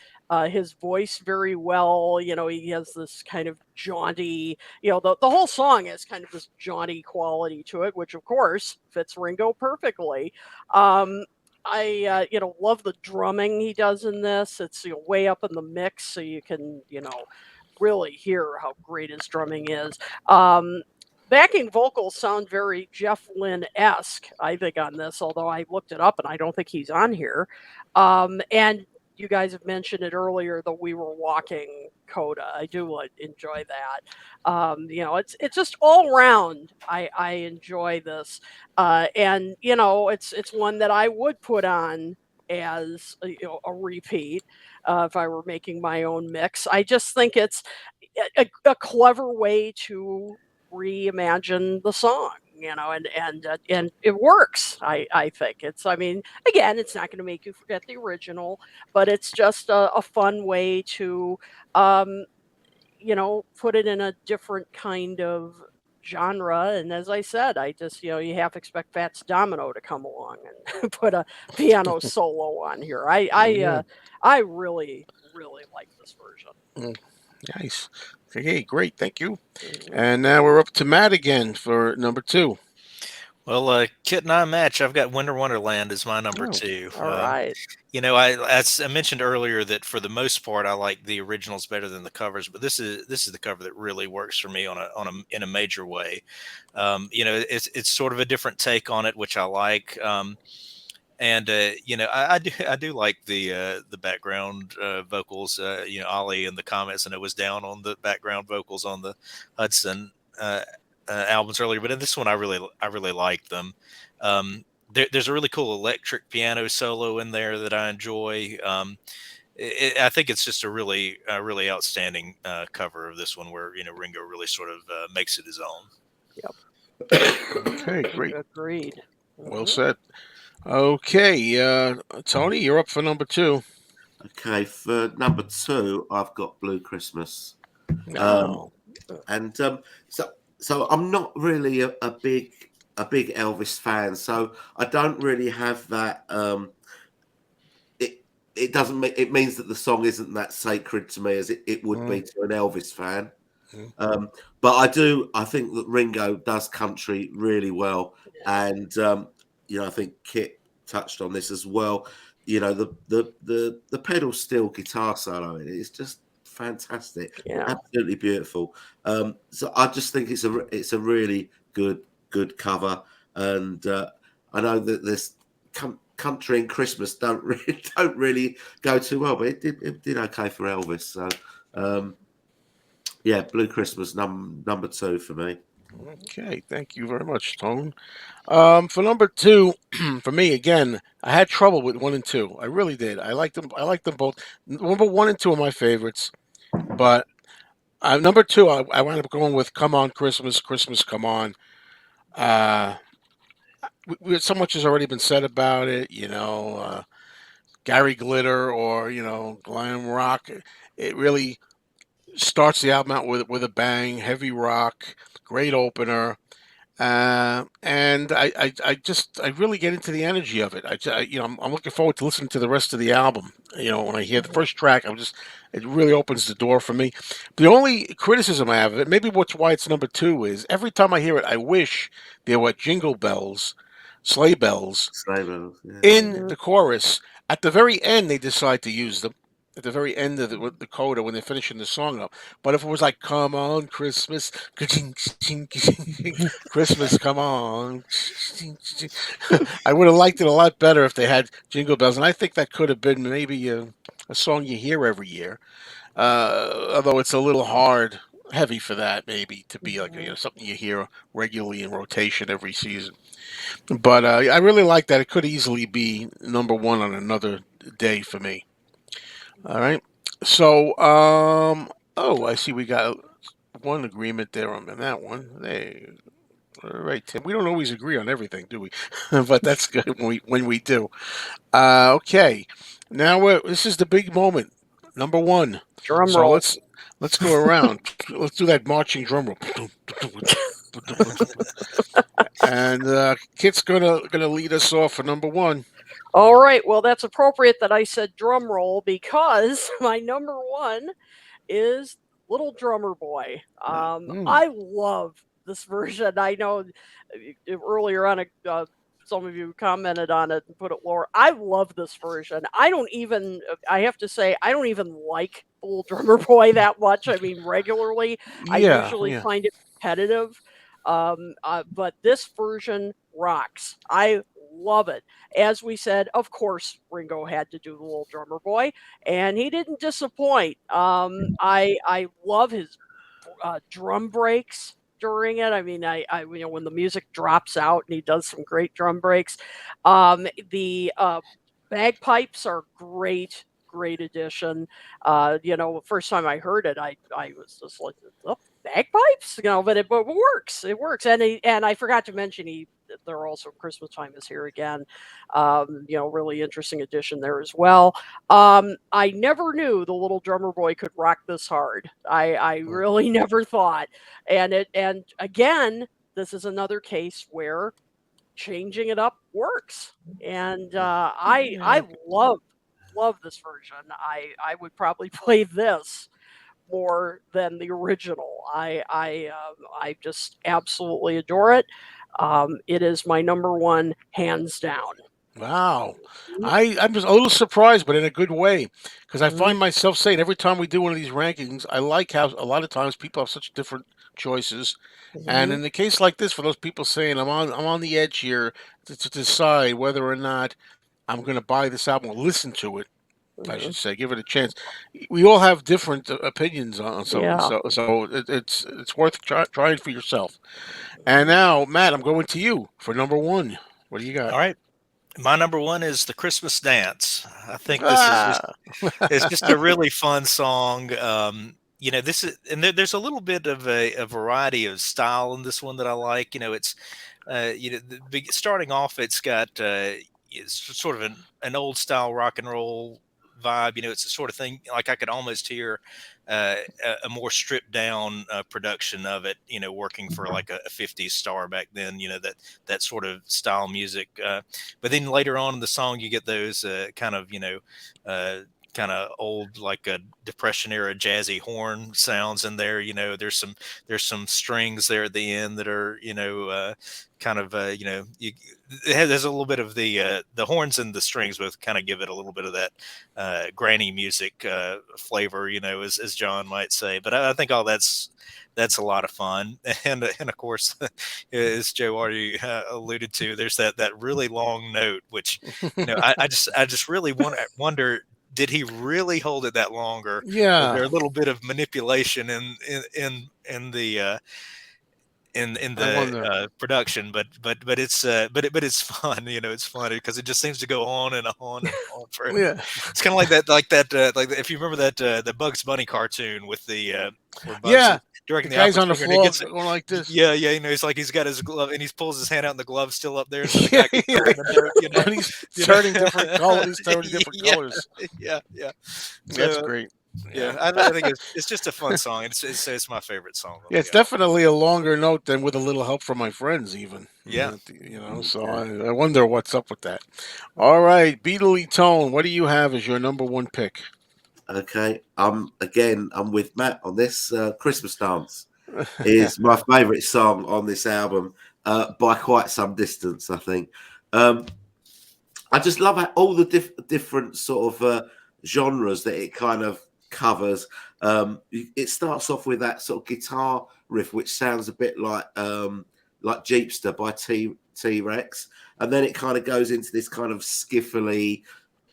B: his voice very well. He has this kind of jaunty, the whole song has kind of this jaunty quality to it, which of course fits Ringo perfectly. Um, I love the drumming he does in this. It's way up in the mix, so you can really hear how great his drumming is. Um, Backing vocals sound very Jeff Lynne esque, I think, on this. Although I looked it up and I don't think he's on here. And you guys have mentioned it earlier, the "We Were Walking" coda. I do enjoy that. It's just all around. I enjoy this, and it's one that I would put on as a repeat if I were making my own mix. I just think it's a clever way to reimagine the song, and it works. I think it's. I mean, again, it's not going to make you forget the original, but it's just a fun way to, um, put it in a different kind of genre. And as I said, I just, you half expect Fats Domino to come along and put a piano solo on here.
A: Yeah.
B: I really, really like this version.
A: Mm, nice. Okay, great. Thank you.
B: Mhm.
A: And now we're up to Matt again for number two.
C: Well, Kit and I match. I've got Winter Wonderland as my number
A: Oh,
C: two.
B: All right.
C: As I mentioned earlier, that for the most part, I like the originals better than the covers. But this is the cover that really works for me in a major way. It's sort of a different take on it, which I like. And I do like the background vocals. Ollie in the comments, and it was down on the background vocals on the Hudson uh, albums earlier, but in this one, I really like them. There's a really cool electric piano solo in there that I enjoy. I think it's just a really outstanding cover of this one, where Ringo really sort of makes it his own.
A: okay, great.
B: Agreed.
A: Well
B: Mhm.
A: said. Okay, Tony, you're up for number two.
D: Okay, for number two, I've got Blue Christmas. Um,
A: Oh,
D: and so I'm not really a big Elvis fan, so I don't really have that. It doesn't make it means that the song isn't that sacred to me as it would
A: mm,
D: be to an Elvis fan.
A: mm,
D: But I think that Ringo does country really well, and I think Kit touched on this as well. The pedal steel guitar solo in it is just fantastic,
B: Yeah.
D: absolutely beautiful. So I just think it's a really good cover, and I know that this country and Christmas don't really go too well, but it did okay for Elvis. So. Um, yeah, Blue Christmas number two for me.
A: okay, thank you very much, Tone. For number two, for me again, I had trouble with one and two. I really did. I liked them. I liked them both. Number one and two are my favorites, but number two, I wound up going with "Come On Christmas, Christmas Come On." Uh, so much has already been said about it. Gary Glitter or glam rock. It really starts the album out with a bang, heavy rock, great opener. And I really get into the energy of it. I'm looking forward to listening to the rest of the album. When I hear the first track, it really opens the door for me. The only criticism I have of it, maybe why it's number two, is every time I hear it, I wish there were jingle bells, sleigh bells
D: Slavos, yeah.
A: in
B: Mhm.
A: the chorus. At the very end, they decide to use them. At the very end of the coda when they're finishing the song up. But if it was like, "Come on, Christmas, ka-ching, ka-ching, ka-ching, Christmas, come on," I would have liked it a lot better if they had jingle bells. And I think that could have been maybe a song you hear every year. Although it's a little heavy for that, maybe to be like
B: Mhm.
A: something you hear regularly in rotation every season. But I really like that. It could easily be number one on another day for me. All right. So, oh, I see we got one agreement there on that one. All right, Tim. We don't always agree on everything, do we? But that's good when we do. Okay. Now this is the big moment, number one.
B: Drum
A: So
B: roll.
A: let's go around. Let's do that marching drum roll. And Kit's gonna lead us off for number one.
B: All right. Well, that's appropriate that I said drum roll because my number one is Little Drummer Boy.
A: Mm,
B: I love this version. I know earlier on, some of you commented on it and put it lower. I love this version. I have to say, I don't even like Little Drummer Boy that much. I mean, regularly, I
A: yeah,
B: usually
A: yeah.
B: find it repetitive. But this version rocks. I love it. As we said, of course, Ringo had to do the Little Drummer Boy, and he didn't disappoint. I love his drum breaks during it. I mean, when the music drops out and he does some great drum breaks. The bagpipes are great, great addition. First time I heard it, I was just like, oh, bagpipes, but it works. It works. And I forgot to mention they're also Christmas Time is Here Again. Really interesting addition there as well. I never knew the Little Drummer Boy could rock this hard. I really never thought. And again, this is another case where changing it up works. And I love this version. I would probably play this more than the original. I just absolutely adore it. It is my number one, hands down.
A: Wow.
B: Mhm,
A: I'm just a little surprised, but in a good way, because I
B: mhm,
A: find myself saying every time we do one of these rankings, I like how a lot of times people have such different choices. And
B: mhm,
A: in a case like this, for those people saying I'm on the edge here to decide whether or not I'm going to buy this album or listen to it, I
B: mhm.
A: should say, give it a chance. We all have different opinions on something,
B: Yeah.
A: so it's worth trying for yourself. And now, Matt, I'm going to you for number one. What do you got?
C: All right. My number one is the Christmas Dance. I think this is just
A: Ah,
C: it's just a really fun song. This is and there's a little bit of a variety of style in this one that I like. It's starting off, it's sort of an old style rock and roll vibe. It's the sort of thing like I could almost hear a more stripped down production of it. Working for like a '50s star back then. That sort of style music. But then later on in the song, you get those uh, kind of old like a depression era jazzy horn sounds in there. There's some strings there at the end that are kind of there's a little bit of the horns and the strings both kind of give it a little bit of that granny music flavor, as John might say. But I think all that's a lot of fun. And of course, as Joe already alluded to, there's that really long note, which I just really wonder, did he really hold it that longer? Was
A: yeah,
C: there a little bit of manipulation in
A: I
C: the
A: wonder.
C: production? But it's fun. It's funny because it just seems to go on and on and on forever.
A: Yeah,
C: It's kind of like if you remember that the Bugs Bunny cartoon with the where Bugs
A: yeah.
C: is
A: The
C: directing the
A: guy's
C: opera
A: on the
C: singer and he
A: floor
C: gets it.
A: going like this.
C: Yeah, yeah, he's like he's got his glove and he pulls his hand out and the glove's still up there, so the
A: Yeah,
C: guy keeps
A: yeah.
C: playing the note.
A: And he's
C: You know,
A: turning different colors. He's turning different
C: yeah,
A: colors.
C: yeah, yeah.
A: That's
C: So
A: great.
C: yeah,
A: Yeah.
C: I think it's just a fun song. It's my favorite song on
A: Yeah,
C: the
A: it's
C: album.
A: definitely a longer note than with a little help from my friends, even.
C: Yeah.
A: So
D: Okay.
A: I wonder what's up with that. All right, Beatley Tone, what do you have as your number one pick?
D: Okay. I'm with Matt on this. Christmas Dance is my favourite song on this album by quite some distance, I think. Um, I just love how all the different sort of genres that it kind of covers. It starts off with that sort of guitar riff, which sounds a bit like Jeepster by T Rex, and then it kind of goes into this kind of skiffily,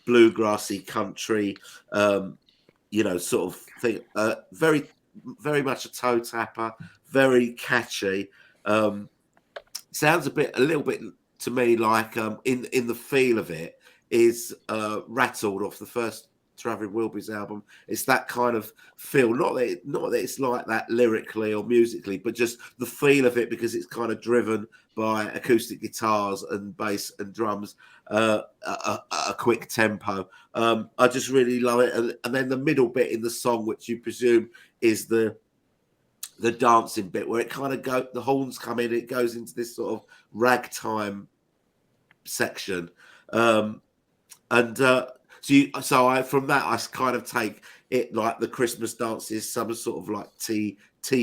D: bluegrassy country, sort of thing. Very, very much a toe tapper, very catchy. Um, Sounds a little bit to me like in the feel of it is Rattled off the first Traveling Wilburys album. It's that kind of feel, not that it's like that lyrically or musically, but just the feel of it because it's kind of driven by acoustic guitars and bass and drums, a quick tempo. I just really love it, and then the middle bit in the song, which you presume is the dancing bit where it kind of the horns come in, it goes into this sort of ragtime section, and from that I kind of take it like the Christmas dance is some sort of like tea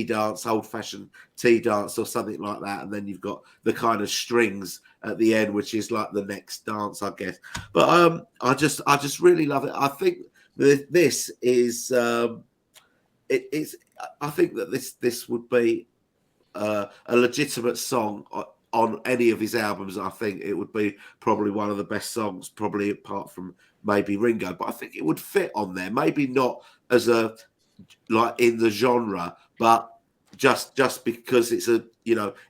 D: dance, old fashioned tea dance or something like that, and then you've got the kind of strings at the end, which is like the next dance, I guess. But I just really love it. I think this is it's I think that this would be a legitimate song on any of his albums, I think it would be probably one of the best songs, probably apart from maybe Ringo. But I think it would fit on there. Maybe not as a like in the genre, but just because it's a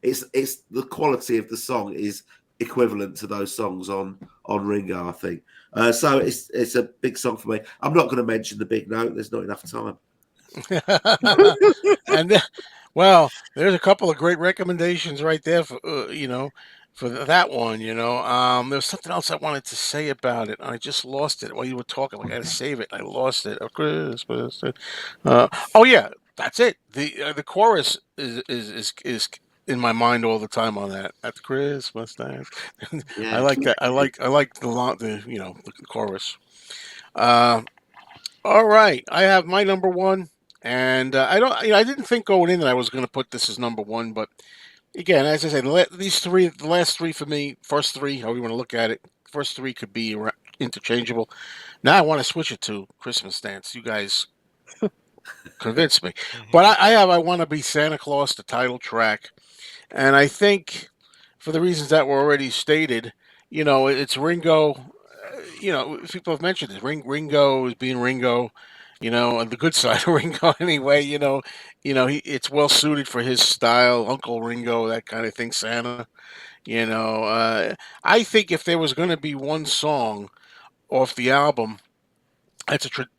D: it's the quality of the song is equivalent to those songs on Ringo, I think. So it's a big song for me. I'm not going to mention the big note. There's not enough time.
A: And well, there's a couple of great recommendations right there for for that one. There was something else I wanted to say about it. I just lost it while you were talking. Like I had to save it. I lost it. Oh, Christmas. Oh yeah, that's it. The chorus is in my mind all the time on that. At the Christmas dance. I
D: Yeah.
A: like that. I like the chorus. Uh, all right, I have my number one, and I don't. I didn't think going in that I was going to put this as number one, but again, as I said, these three, the last three for me, first three, however you want to look at it, first three could be interchangeable. Now I want to switch it to Christmas Dance. You guys convinced me, but I want to be Santa Claus, the title track, and I think for the reasons that were already stated, it's Ringo. People have mentioned this. Ringo is being Ringo, on the good side of Ringo anyway. It's well suited for his style, Uncle Ringo, that kind of thing. Santa, I think if there was going to be one song off the album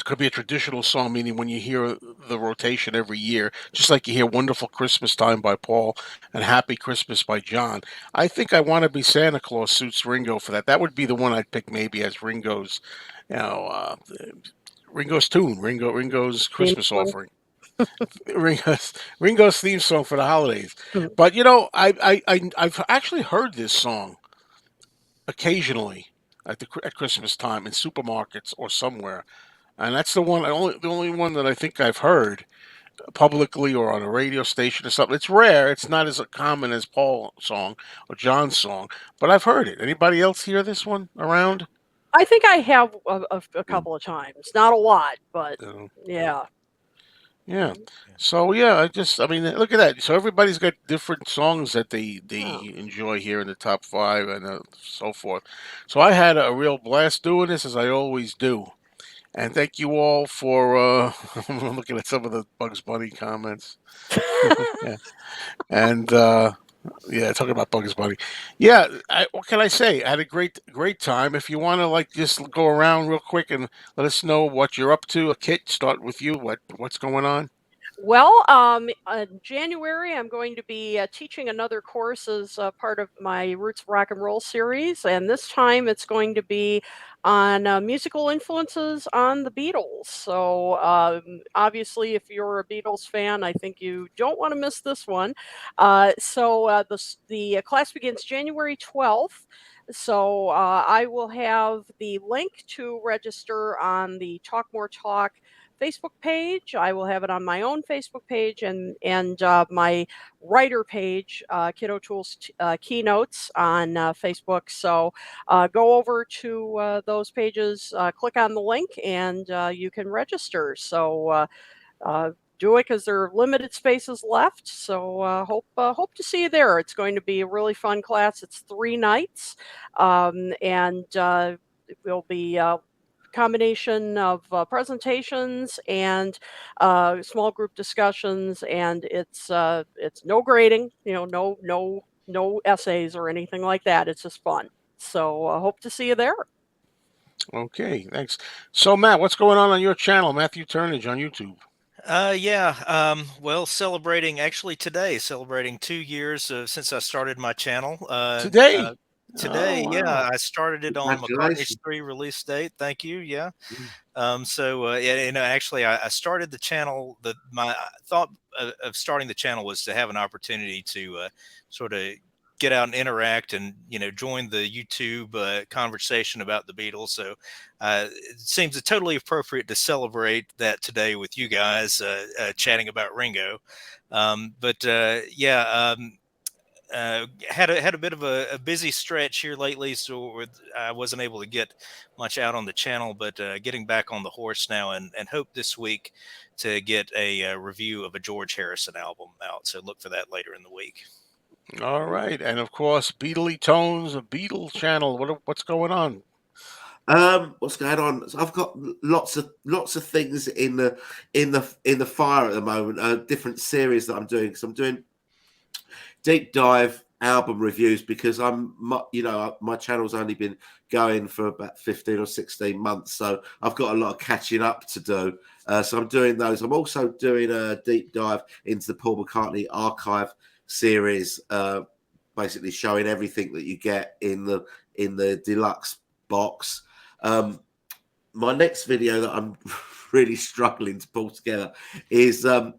A: could be a traditional song, meaning when you hear the rotation every year, just like you hear "Wonderful Christmas Time" by Paul and "Happy Christmas" by John. I think "I Want to Be Santa Claus" suits Ringo for that. That would be the one I'd pick maybe as you know, uh, Ringo's tune, Ringo's
B: Theme
A: Christmas
B: song.
A: offering, Ringo's theme song for the holidays.
B: Mhm.
A: But I've actually heard this song occasionally at Christmas time in supermarkets or somewhere, and that's the only one that I think I've heard publicly or on a radio station or something. It's rare. It's not as common as Paul's song or John's song, but I've heard it. Anybody else hear this one around?
B: I think I have a couple of times, not a lot, but
A: Uh,
B: yeah.
A: yeah. So yeah, I mean, look at that. So everybody's got different songs that
B: Yeah.
A: they enjoy here in the top five and so forth. So I had a real blast doing this, as I always do. And thank you all for I'm looking at some of the Bugs Bunny comments. Yeah. And yeah, talking about Bugs Bunny. Yeah, what can I say? I had a great time. If you want to like just go around real quick and let us know what you're up to. Kit, start with you. What's going on?
B: Well, in January, I'm going to be teaching another course as part of my Roots of Rock and Roll series, and this time it's going to be on musical influences on the Beatles. So, obviously, if you're a Beatles fan, I think you don't want to miss this one. The class begins January 12th. So, I will have the link to register on the Talk More Talk Facebook page. I will have it on my own Facebook page and my writer page, Kiddo Tools Keynotes on Facebook. So go over to those pages, click on the link, and you can register. So uh, do it because there are limited spaces left. So hope to see you there. It's going to be a really fun class. It's 3 nights, and it will be combination of presentations and small group discussions, and it's no grading, no essays or anything like that. It's just fun. So I hope to see you there.
A: Okay, thanks. So Matt, what's going on your channel, Matthew Turnage on YouTube?
C: Yeah. Well, celebrating 2 years since I started my channel.
A: Today? Oh
C: Today, yeah,
A: wow.
C: I started it on McCartney's
D: Congratulations.
C: 3 release date. Thank you. Yeah.
D: Mm.
C: Yeah, actually, I started the channel. My thought of starting the channel was to have an opportunity to sort of get out and interact and join the YouTube conversation about the Beatles. So it seems totally appropriate to celebrate that today with you guys chatting about Ringo. Yeah. Had a bit of a busy stretch here lately, so I wasn't able to get much out on the channel. But getting back on the horse now, and hope this week to get a review of a George Harrison album out. So look for that later in the week.
A: All right, and of course, Beatley Tones, a Beatles channel. What's going on?
D: What's going on? So I've got lots of things in the fire at the moment. Different series that I'm doing. So I'm doing deep dive album reviews because my channel's only been going for about 15 or 16 months, so I've got a lot of catching up to do. So I'm doing those. I'm also doing a deep dive into the Paul McCartney archive series, basically showing everything that you get in the deluxe box. My next video that I'm really struggling to pull together is the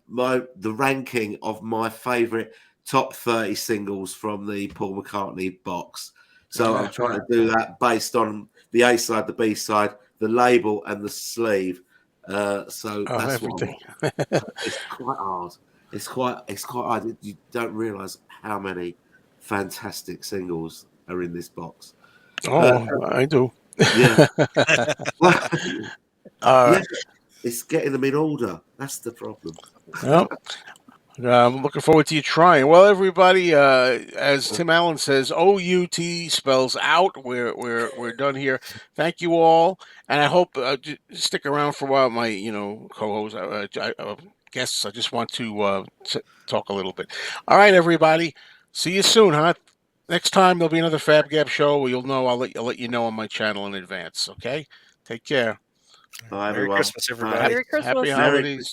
D: ranking of my favorite top 30 singles from the Paul McCartney box. So I'm trying to do that based on the A side, the B side, the label, and the sleeve. So that's
A: Everything.
D: it's quite hard. It's quite hard. You don't realise how many fantastic singles are in this box.
A: Oh, I do.
D: Yeah.
A: All
D: Yeah,
A: right.
D: it's getting them in order. That's the problem.
A: Well, I'm looking forward to you trying. Well, everybody, as Tim Allen says, OUT spells out. We're done here. Thank you all, and I hope stick around for a while. My co-host, guests. I just want to talk a little bit. All right, everybody. See you soon, huh? Next time there'll be another FaB show where you'll know. I'll let you know on my channel in advance. Okay. Take care.
D: Bye,
C: Merry
D: everyone.
C: Christmas,
D: Bye.
C: everybody.
B: Merry Christmas.
A: Happy
D: Merry
A: holidays to